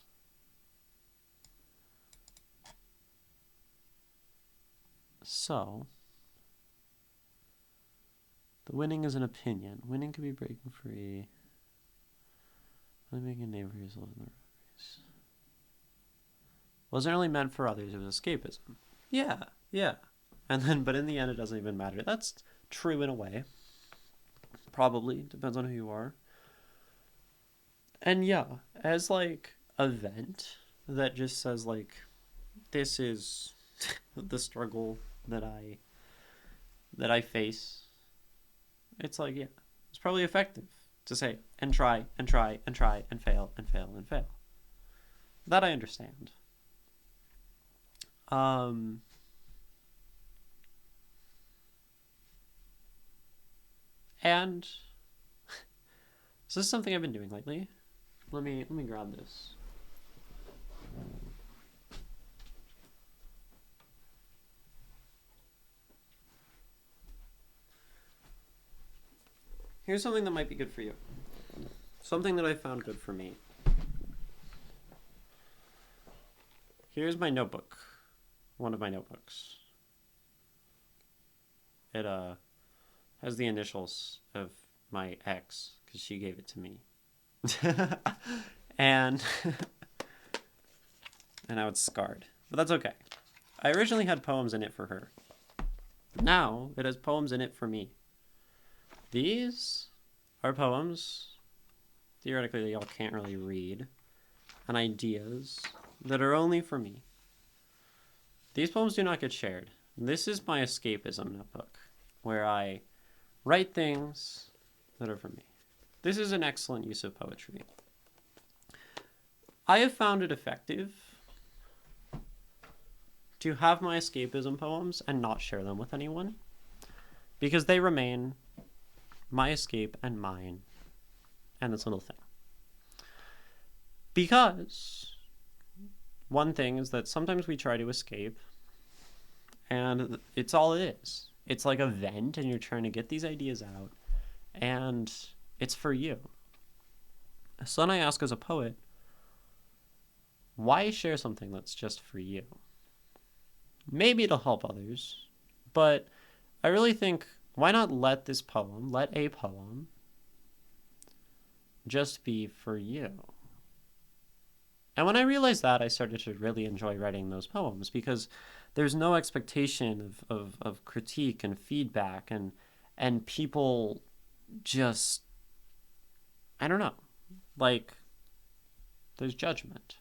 So, the winning is an opinion. Winning could be breaking free. Really making a name for yourself in the rat race. Wasn't really meant for others. It was escapism. Yeah. But in the end, it doesn't even matter. That's true in a way. Probably. Depends on who you are. And yeah, as like a vent that just says like, this is the struggle that I face. It's like, yeah, it's probably effective to say and try and try and try and fail and fail and fail. That I understand. And so this is something I've been doing lately. Let me grab this. Here's something that might be good for you. Something that I found good for me. Here's my notebook. One of my notebooks. It has the initials of my ex because she gave it to me. and now it's scarred. But that's okay. I originally had poems in it for her. Now it has poems in it for me. These are poems, theoretically, that y'all can't really read, and ideas that are only for me. These poems do not get shared. This is my escapism notebook, where I write things that are for me. This is an excellent use of poetry. I have found it effective to have my escapism poems and not share them with anyone, because they remain my escape and mine and this little thing. Because one thing is that sometimes we try to escape, and it's all it is. It's like a vent, and you're trying to get these ideas out, and it's for you. So then I ask, as a poet, why share something that's just for you? Maybe it'll help others, but I really think, why not let a poem, just be for you? And when I realized that, I started to really enjoy writing those poems, because there's no expectation of critique and feedback, and people just, I don't know, like, there's judgment.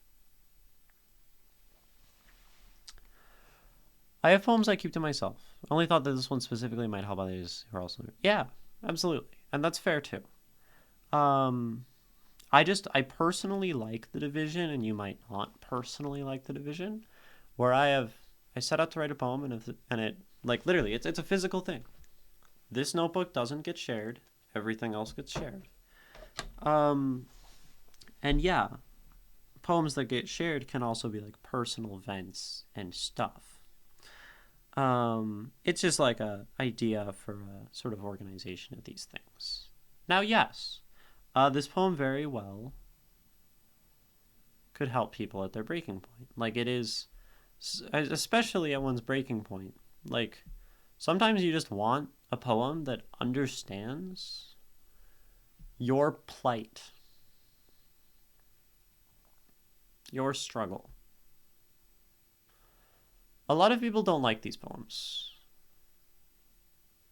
I have poems I keep to myself. I only thought that this one specifically might help others who are also... Yeah, absolutely. And that's fair too. I personally like the division, and you might not personally like the division, where I set out to write a poem, and it, like, literally, it's a physical thing. This notebook doesn't get shared. Everything else gets shared. And yeah, poems that get shared can also be like personal events and stuff. It's just like a idea for a sort of organization of these things. Now, yes, this poem very well could help people at their breaking point. Like, it is, especially at one's breaking point. Like, sometimes you just want a poem that understands your plight, your struggle. A lot of people don't like these poems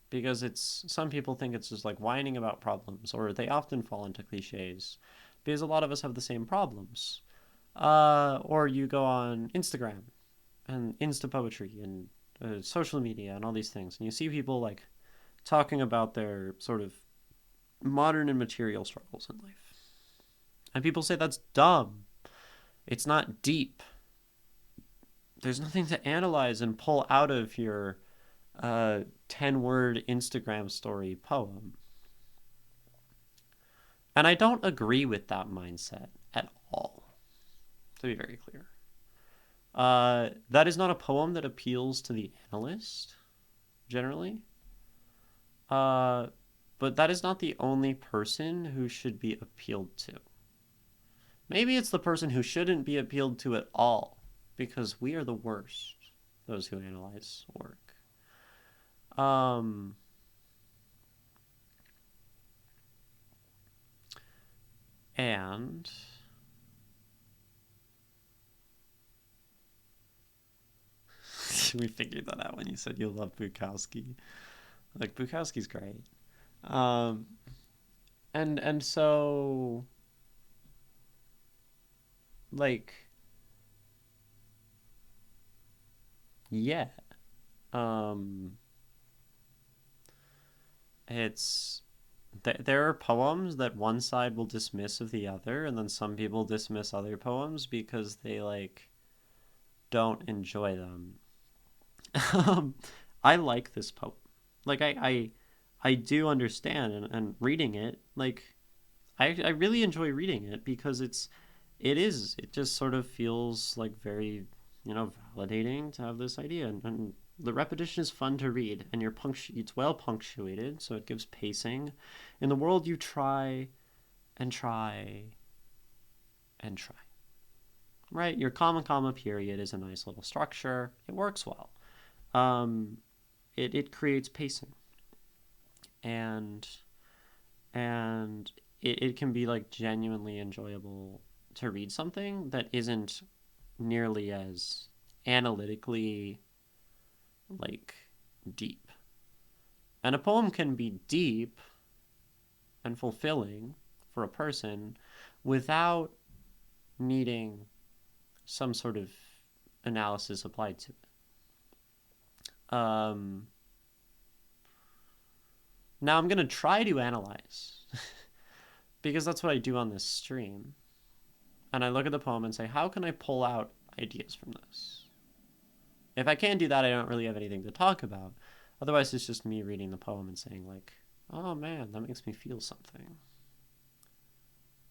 because some people think it's just like whining about problems, or they often fall into cliches because a lot of us have the same problems. Or you go on Instagram and Insta poetry and social media and all these things, and you see people like talking about their sort of modern and material struggles in life. And people say that's dumb. It's not deep. There's nothing to analyze and pull out of your 10-word Instagram story poem. And I don't agree with that mindset at all, to be very clear. That is not a poem that appeals to the analyst, generally. But that is not the only person who should be appealed to. Maybe it's the person who shouldn't be appealed to at all, because we are the worst, those who analyze work. And we figured that out when you said you love Bukowski. Like, Bukowski's great. And so, like, yeah. It's... There are poems that one side will dismiss of the other, and then some people dismiss other poems because they, like, don't enjoy them. I like this poem. Like, I do understand, and reading it, like, I really enjoy reading it because it just sort of feels like very, validating to have this idea, and the repetition is fun to read, and it's well punctuated, so it gives pacing. In the world, you try and try and try. Right? Your comma period is a nice little structure. It works well. It creates pacing, and it can be like genuinely enjoyable to read something that isn't nearly as analytically, like, deep. And a poem can be deep and fulfilling for a person without needing some sort of analysis applied to it. Now I'm going to try to analyze because that's what I do on this stream. And I look at the poem and say, how can I pull out ideas from this? If I can't do that, I don't really have anything to talk about. Otherwise, it's just me reading the poem and saying, like, oh man, that makes me feel something.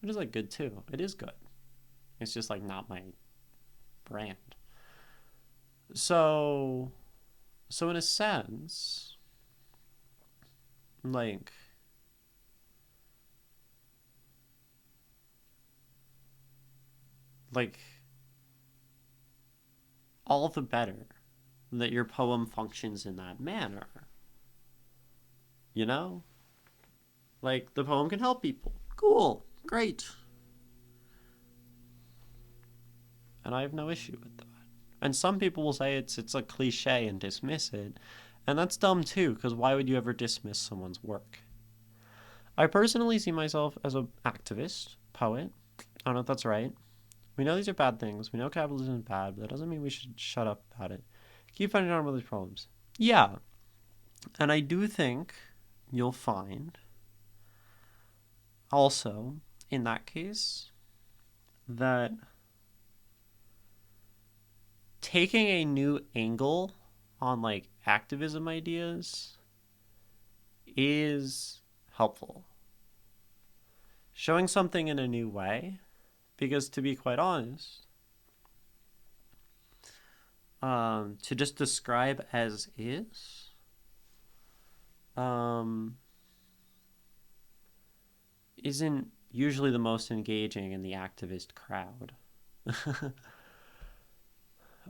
Which is, like, good too. It is good. It's just, like, not my brand. So in a sense, like all the better that your poem functions in that manner. You know? Like, the poem can help people. Cool. Great. And I have no issue with that. And some people will say it's a cliche and dismiss it. And that's dumb too, because why would you ever dismiss someone's work? I personally see myself as an activist, poet. I don't know if that's right. We know these are bad things. We know capitalism is bad, but that doesn't mean we should shut up about it. Keep finding out about these problems. Yeah. And I do think you'll find also, in that case, that taking a new angle on like activism ideas is helpful. Showing something in a new way, because to be quite honest, to just describe as is, isn't usually the most engaging in the activist crowd.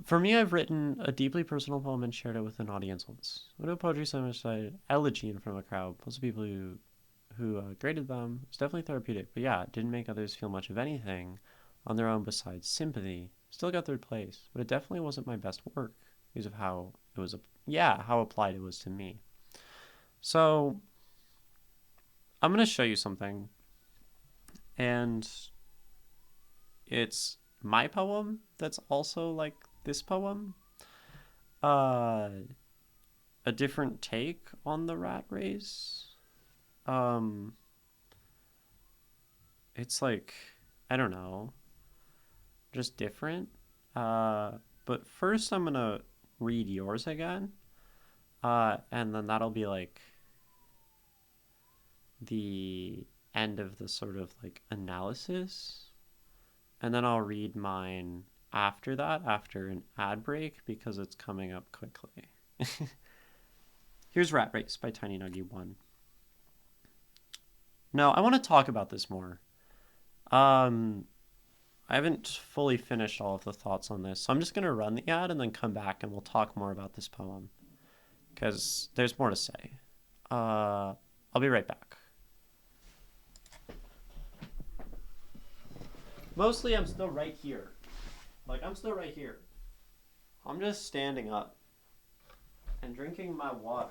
For me, I've written a deeply personal poem and shared it with an audience once. I wrote a poetry slam elegy in front of a crowd, plus the people who graded them. It's definitely therapeutic, but yeah, it didn't make others feel much of anything on their own besides sympathy. Still got third place, but it definitely wasn't my best work because of how it was, how applied it was to me. So I'm going to show you something, and it's my poem that's also like this poem. A different take on the rat race. It's like, I don't know, just different. But first I'm gonna read yours again. And then that'll be like the end of the sort of like analysis. And then I'll read mine after that, after an ad break, because it's coming up quickly. Here's Rat Race by TinyNuggie1. No, I want to talk about this more. I haven't fully finished all of the thoughts on this, so I'm just going to run the ad and then come back and we'll talk more about this poem, because there's more to say. I'll be right back. Mostly I'm still right here. I'm still right here. I'm just standing up and drinking my water.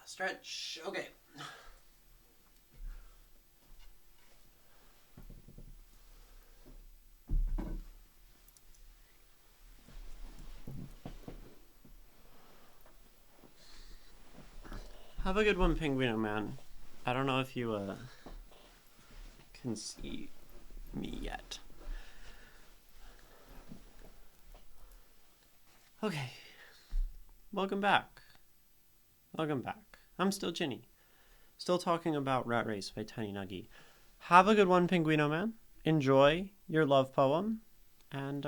Stretch. Okay. Have a good one, Penguino Man. I don't know if you can see me yet. Okay. Welcome back. Welcome back. I'm still Ginny. Still talking about Rat Race by TinyNuggie. Have a good one, Pinguino Man. Enjoy your love poem. And,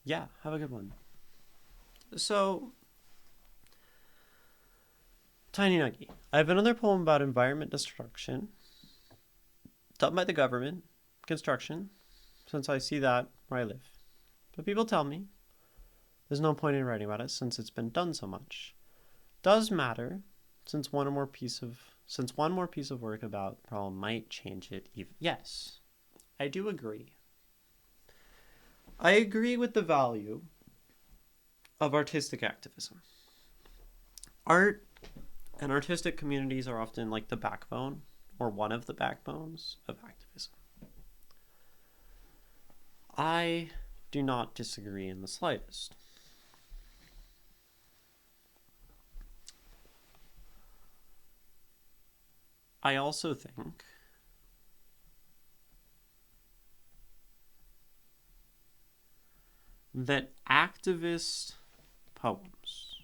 yeah, have a good one. So, TinyNuggie. I have another poem about environment destruction. Done by the government. Construction. Since I see that where I live. But people tell me there's no point in writing about it since it's been done so much. Does matter since one more piece of work about the problem might change it even. Yes, I do agree. I agree with the value of artistic activism. Art and artistic communities are often like the backbone or one of the backbones of activism. I do not disagree in the slightest. I also think that activist poems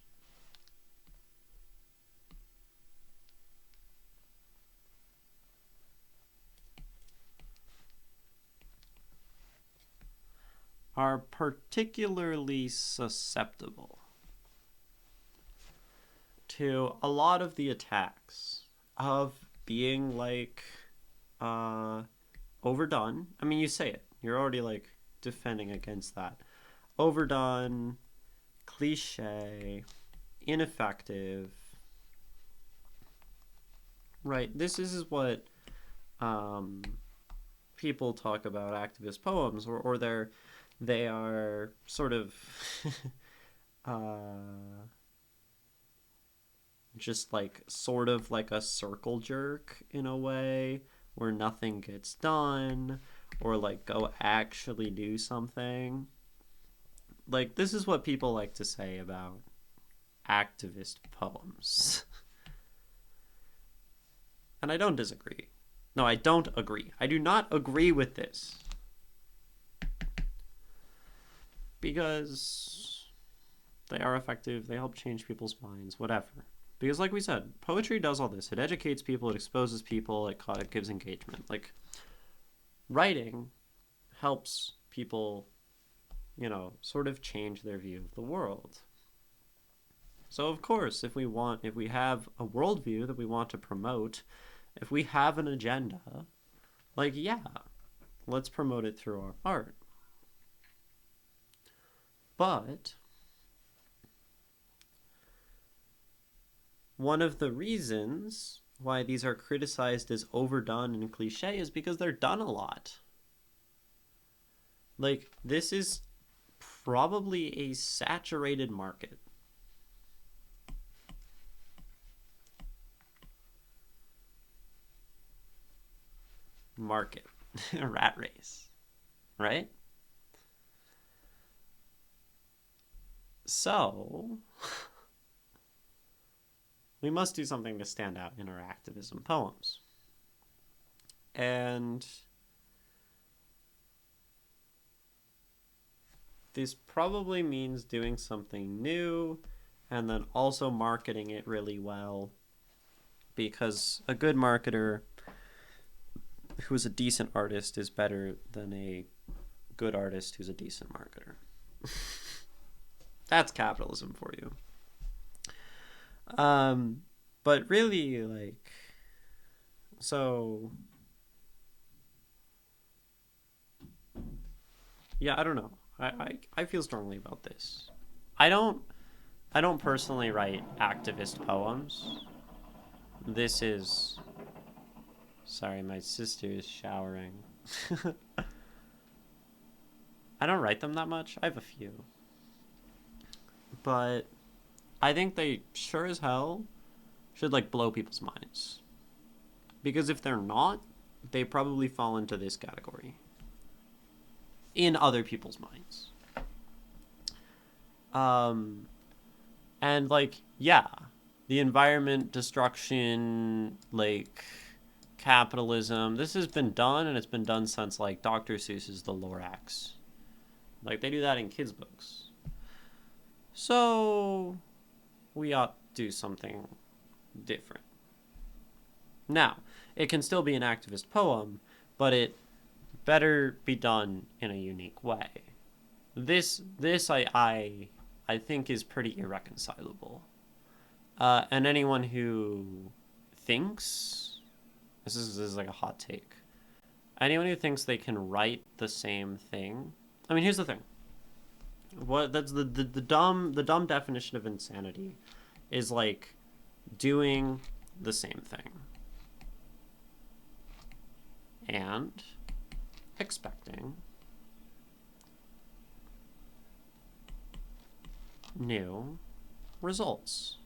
are particularly susceptible to a lot of the attacks of being like overdone. I mean, you say it. You're already like defending against that. Overdone, cliche, ineffective. Right. This is what people talk about activist poems, or they are sort of just like sort of like a circle jerk in a way where nothing gets done, or like go actually do something. Like, this is what people like to say about activist poems. And I don't disagree. No, I don't agree. I do not agree with this. Because they are effective, they help change people's minds, whatever. Because like we said, poetry does all this. It educates people, it exposes people, it gives engagement. Like, writing helps people, sort of change their view of the world. So of course, if we have a worldview that we want to promote, if we have an agenda, like, yeah, let's promote it through our art. But one of the reasons why these are criticized as overdone and cliche is because they're done a lot. Like, this is probably a saturated market. A rat race, right? So we must do something to stand out in our activism poems. And this probably means doing something new and then also marketing it really well, because a good marketer who's a decent artist is better than a good artist who's a decent marketer. That's capitalism for you. But really, like, so yeah, I don't know. I feel strongly about this. I don't personally write activist poems. This is... Sorry, my sister is showering. I don't write them that much. I have a few. But I think they sure as hell should, like, blow people's minds. Because if they're not, they probably fall into this category. In other people's minds. And, like, yeah, the environment destruction, like, capitalism, this has been done, and it's been done since, like, Dr. Seuss's The Lorax. Like, they do that in kids' books. So we ought do something different. Now, it can still be an activist poem, but it better be done in a unique way. This I think is pretty irreconcilable. And anyone who thinks this is like a hot take. Anyone who thinks they can write the same thing. I mean, here's the thing. What that's the dumb definition of insanity is like doing the same thing and expecting new results.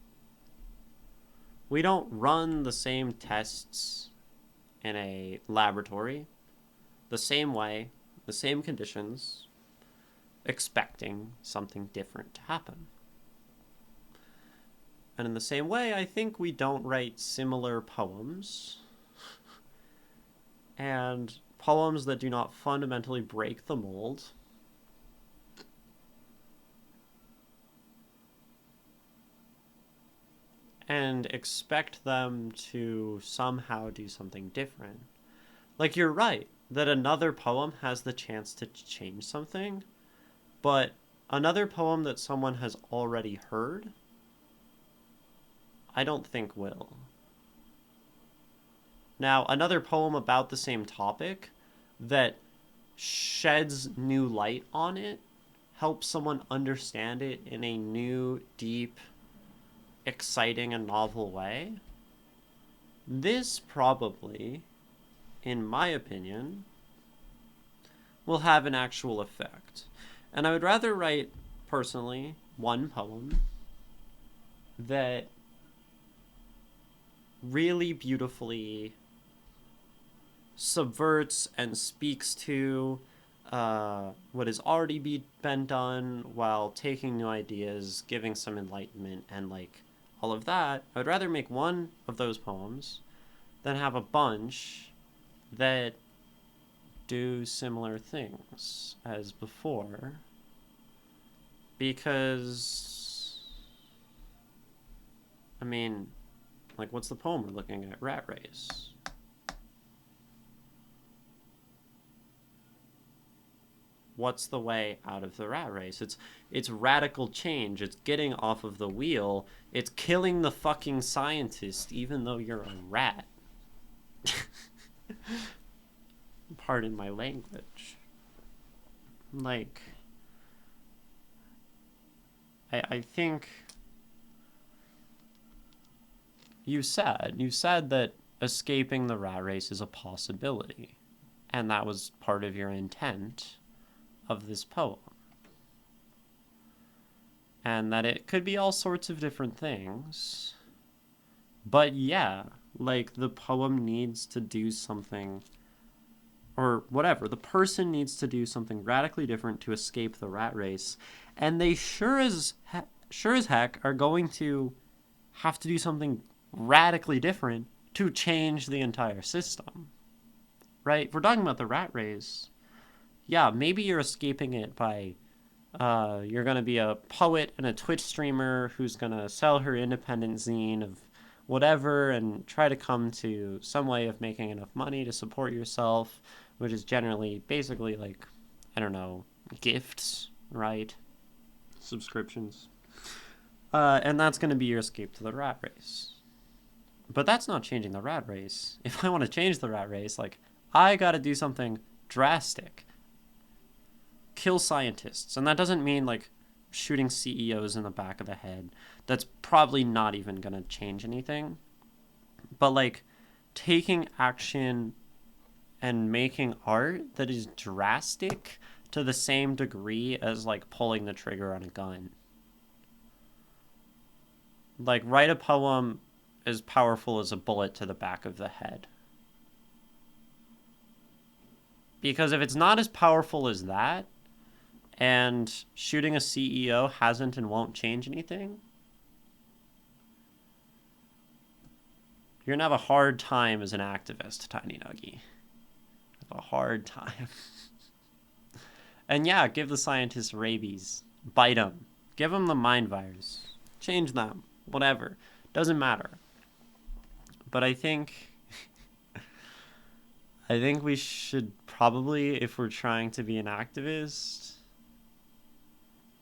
We don't run the same tests in a laboratory the same way, the same conditions, expecting something different to happen. And in the same way, I think we don't write similar poems and poems that do not fundamentally break the mold and expect them to somehow do something different. Like, you're right that another poem has the chance to change something, but another poem that someone has already heard, I don't think will. Now, another poem about the same topic that sheds new light on it, helps someone understand it in a new, deep, exciting, and novel way. This probably, in my opinion, will have an actual effect. And I would rather write, personally, one poem that really beautifully subverts and speaks to what has already been done while taking new ideas, giving some enlightenment, and like all of that. I would rather make one of those poems than have a bunch that do similar things as before, because I mean, like, what's the poem we're looking at? Rat Race. What's the way out of the rat race? It's radical change. It's getting off of the wheel. It's killing the fucking scientist, even though you're a rat. Pardon my language. Like, I think you said that escaping the rat race is a possibility, and that was part of your intent of this poem, and that it could be all sorts of different things. But yeah, like, the poem needs to do something, or whatever, the person needs to do something radically different to escape the rat race, and they sure as heck are going to have to do something radically different to change the entire system, right? If we're talking about the rat race, yeah, maybe you're escaping it by you're going to be a poet and a Twitch streamer who's going to sell her independent zine of whatever and try to come to some way of making enough money to support yourself, which is generally basically like, I don't know, gifts, right? Subscriptions. And that's going to be your escape to the rat race. But that's not changing the rat race. If I want to change the rat race, like, I got to do something drastic. Kill scientists. And that doesn't mean like shooting CEOs in the back of the head. That's probably not even going to change anything. But like taking action and making art that is drastic to the same degree as like pulling the trigger on a gun. Like, write a poem as powerful as a bullet to the back of the head. Because if it's not as powerful as that, and shooting a CEO hasn't and won't change anything, you're going to have a hard time as an activist, TinyNuggie. A hard time. And yeah, give the scientists rabies. Bite them. Give them the mind virus. Change them. whatever. Doesn't matter. But I think we should probably, if we're trying to be an activist,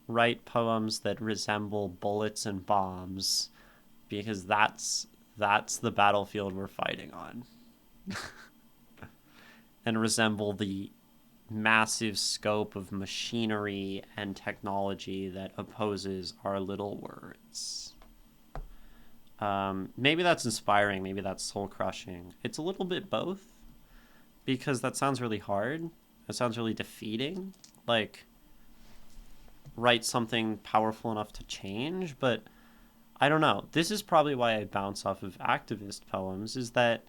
write poems that resemble bullets and bombs, because that's the battlefield we're fighting on. And resemble the massive scope of machinery and technology that opposes our little words. Maybe that's inspiring, maybe that's soul crushing. It's a little bit both, because that sounds really hard. It sounds really defeating. Like, write something powerful enough to change, but I don't know. This is probably why I bounce off of activist poems, is that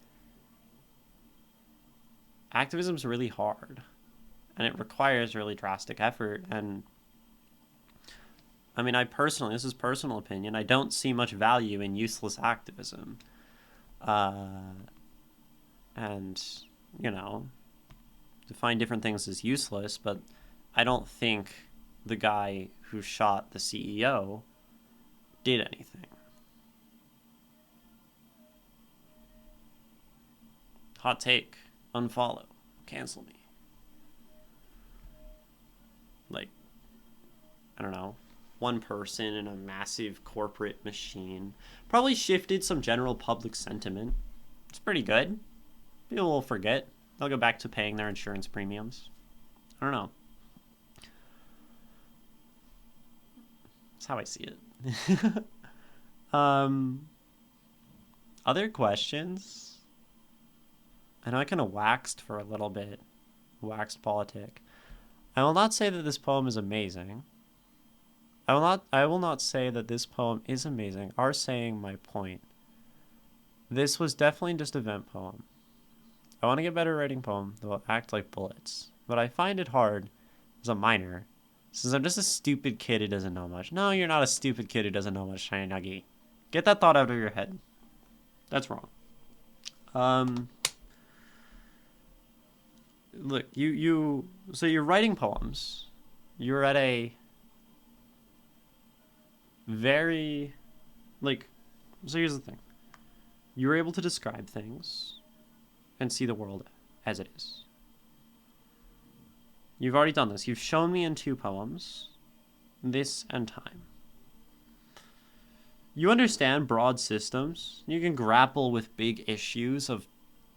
activism's really hard and it requires really drastic effort. And I mean, this is personal opinion, I don't see much value in useless activism. And, you know, define different things as useless, but I don't think the guy who shot the CEO did anything. Hot take. Unfollow. Cancel me. Like, I don't know. One person in a massive corporate machine probably shifted some general public sentiment. It's pretty good. People will forget. They'll go back to paying their insurance premiums. I don't know. That's how I see it. Other questions? I know I kind of waxed for a little bit. Waxed politic. I will not say that this poem is amazing. I will not say that this poem is amazing, or saying my point. This was definitely just a vent poem. I want to get better at writing poem that will act like bullets, but I find it hard as a minor, since I'm just a stupid kid who doesn't know much. No, you're not a stupid kid who doesn't know much, TinyNuggie. Get that thought out of your head. That's wrong. Look, so you're writing poems. You're at a very, so here's the thing. You're able to describe things and see the world as it is. You've already done this. You've shown me in 2 poems, This and Time. You understand broad systems. You can grapple with big issues of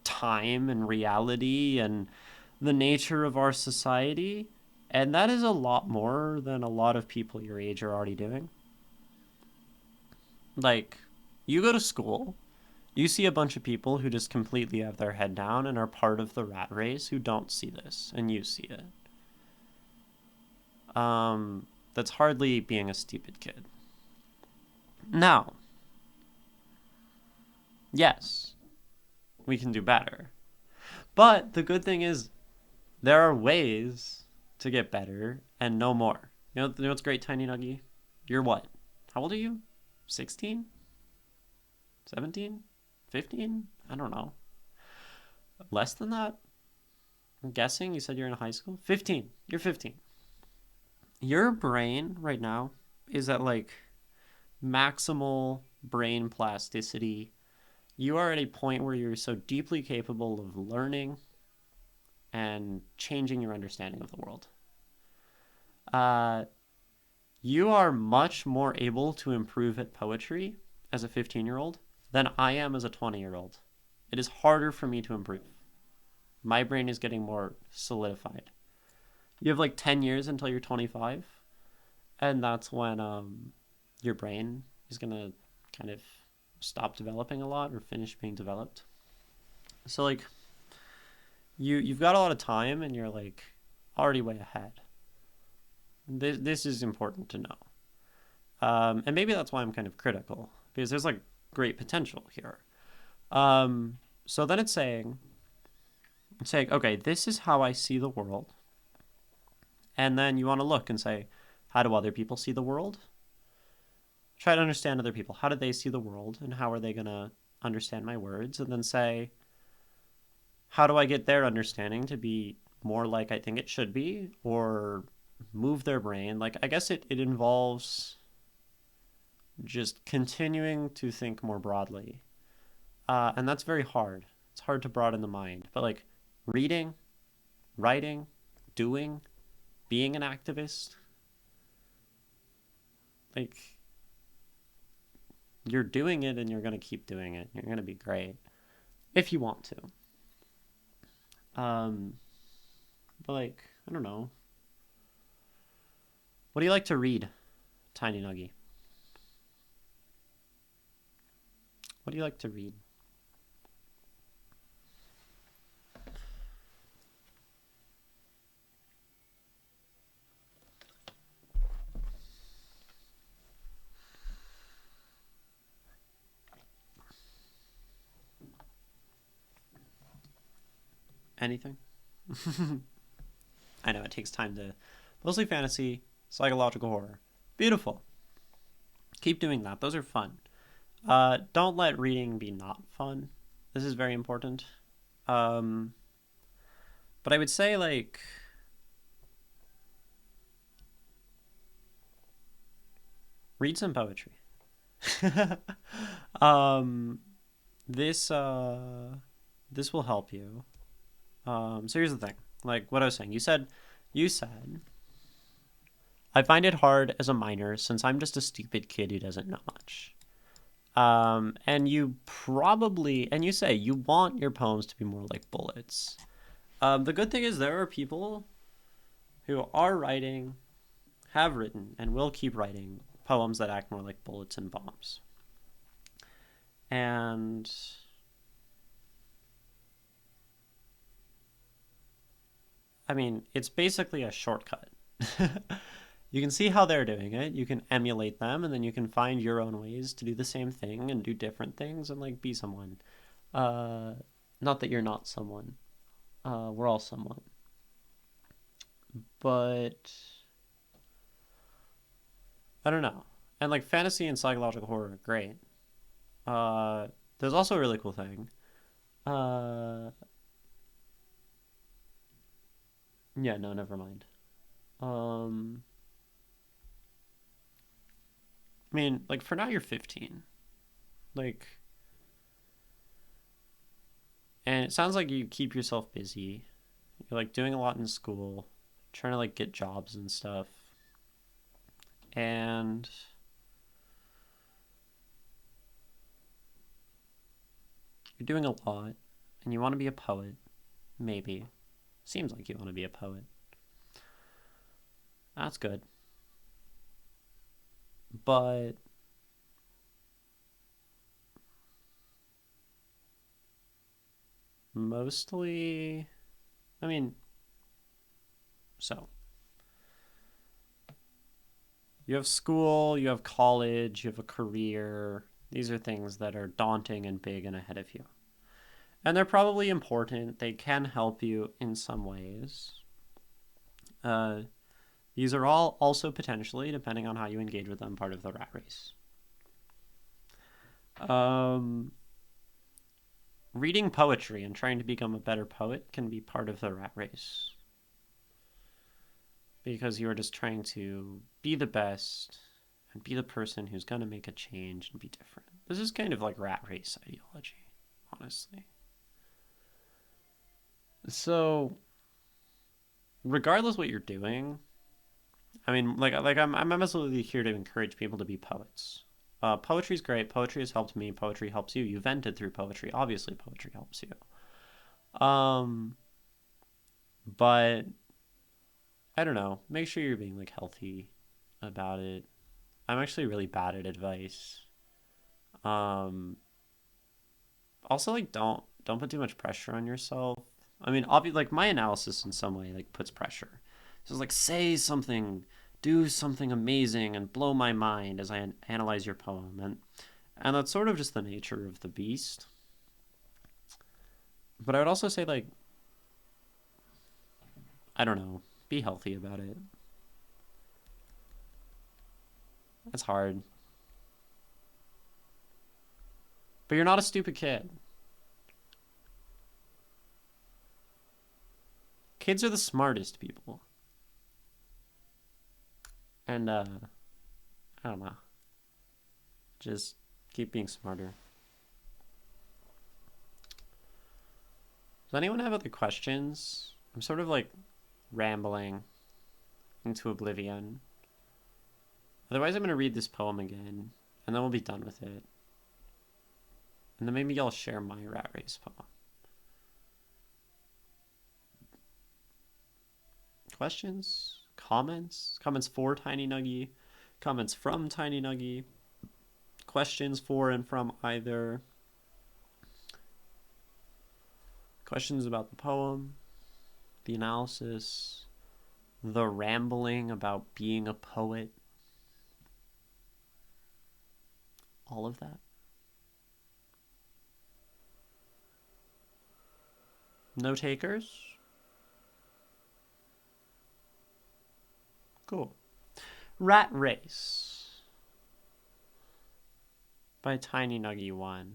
time and reality and the nature of our society, and that is a lot more than a lot of people your age are already doing. Like, you go to school, you see a bunch of people who just completely have their head down and are part of the rat race who don't see this, and you see it. That's hardly being a stupid kid. Now, yes, we can do better. But the good thing is, there are ways to get better and know more. You know what's great, TinyNuggie? You're what? How old are you? 16? 17? 15? I don't know. Less than that? I'm guessing you said you're in high school? 15. You're 15. Your brain right now is at maximal brain plasticity. You are at a point where you're so deeply capable of learning and changing your understanding of the world. You are much more able to improve at poetry as a 15-year-old than I am as a 20-year-old. It is harder for me to improve. My brain is getting more solidified. You have 10 years until you're 25, and that's when your brain is going to kind of stop developing a lot or finish being developed. So you've got a lot of time and you're already way ahead. This is important to know. And maybe that's why I'm kind of critical, because there's great potential here. So then it's saying, okay, this is how I see the world. And then you want to look and say, how do other people see the world? Try to understand other people. How do they see the world, and how are they going to understand my words? And then say, how do I get their understanding to be more like I think it should be, or move their brain? I guess it involves just continuing to think more broadly. And that's very hard. It's hard to broaden the mind. But like reading, writing, doing, being an activist, like you're doing it and you're going to keep doing it. You're going to be great if you want to. But like, I don't know. What do you like to read, Tiny Nuggie? What do you like to read? Anything? I know it takes time to. Mostly fantasy, psychological horror. Beautiful. Keep doing that. Those are fun. Don't let reading be not fun. This is very important. But I would say like read some poetry. um, this will help you. So here's the thing. Like what I was saying. You said I find it hard as a minor since I'm just a stupid kid who doesn't know much. And you say you want your poems to be more like bullets. The good thing is there are people who are writing, have written, and will keep writing poems that act more like bullets and bombs. And I mean, it's basically a shortcut. You can see how they're doing it. You can emulate them, and then you can find your own ways to do the same thing and do different things and like be someone. Not that you're not someone. We're all someone. But I don't know. And like fantasy and psychological horror are great. There's also a really cool thing. Yeah, no, never mind. I mean, like for now you're 15. Like and it sounds like you keep yourself busy. You're like doing a lot in school, trying to like get jobs and stuff. And you're doing a lot and you want to be a poet, maybe. Seems like you want to be a poet. That's good. But mostly, I mean, so you have school, you have college, you have a career. These are things that are daunting and big and ahead of you. And they're probably important. They can help you in some ways. These are all also potentially, depending on how you engage with them, part of the rat race. Reading poetry and trying to become a better poet can be part of the rat race. Because you're just trying to be the best and be the person who's going to make a change and be different. This is kind of like rat race ideology, honestly. So, regardless what you're doing, I mean, I'm absolutely here to encourage people to be poets. Poetry's great. Poetry has helped me. Poetry helps you. You vented through poetry. Obviously, poetry helps you. But I don't know. Make sure you're being like healthy about it. I'm actually really bad at advice. Also, like don't put too much pressure on yourself. I mean, obviously, like my analysis in some way like puts pressure. So it's like say something, do something amazing, and blow my mind as I analyze your poem, and that's sort of just the nature of the beast. But I would also say like I don't know, be healthy about it. It's hard, but you're not a stupid kid. Kids are the smartest people. And I don't know. Just keep being smarter. Does anyone have other questions? I'm sort of like rambling into oblivion. Otherwise, I'm going to read this poem again, and then we'll be done with it. And then maybe I'll share my rat race poem. Questions? Comments? Comments for TinyNuggie? Comments from TinyNuggie? Questions for and from either? Questions about the poem? The analysis? The rambling about being a poet? All of that? No takers? Cool. Rat Race by TinyNuggie1.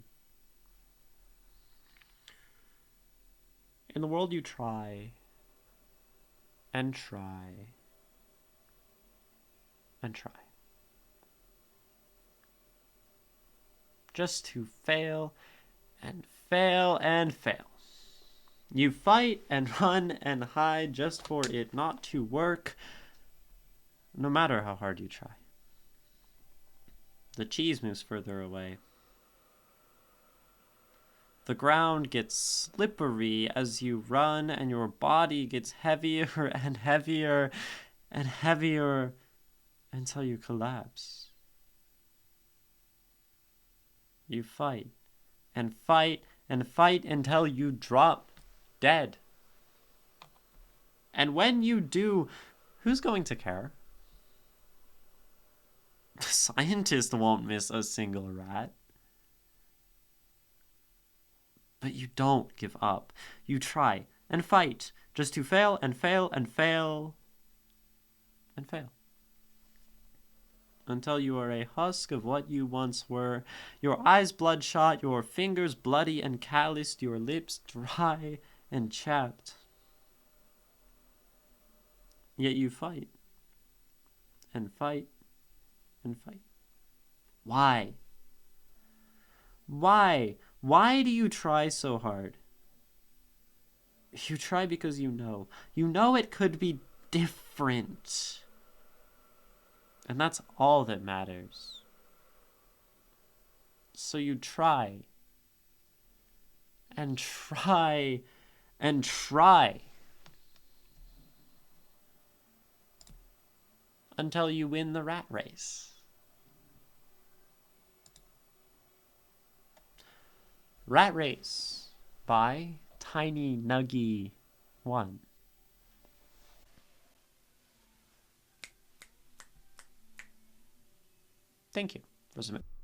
In the world you try and try and try. Just to fail and fail and fail. You fight and run and hide just for it not to work, no matter how hard you try. The cheese moves further away. The ground gets slippery as you run, and your body gets heavier and heavier and heavier until you collapse. You fight and fight and fight until you drop dead. And when you do, who's going to care? The scientist won't miss a single rat. But you don't give up. You try and fight just to fail and fail and fail and fail. Until you are a husk of what you once were, your eyes bloodshot, your fingers bloody and calloused, your lips dry and chapped. Yet you fight and fight and fight. Why? Why? Why do you try so hard? You try because you know. You know it could be different. And that's all that matters. So you try. And try. And try. Until you win the rat race. Rat Race by TinyNuggie1. Thank you.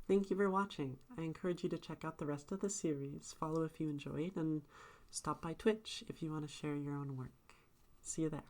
Thank you for watching. I encourage you to check out the rest of the series, follow if you enjoyed, and stop by Twitch if you want to share your own work. See you there.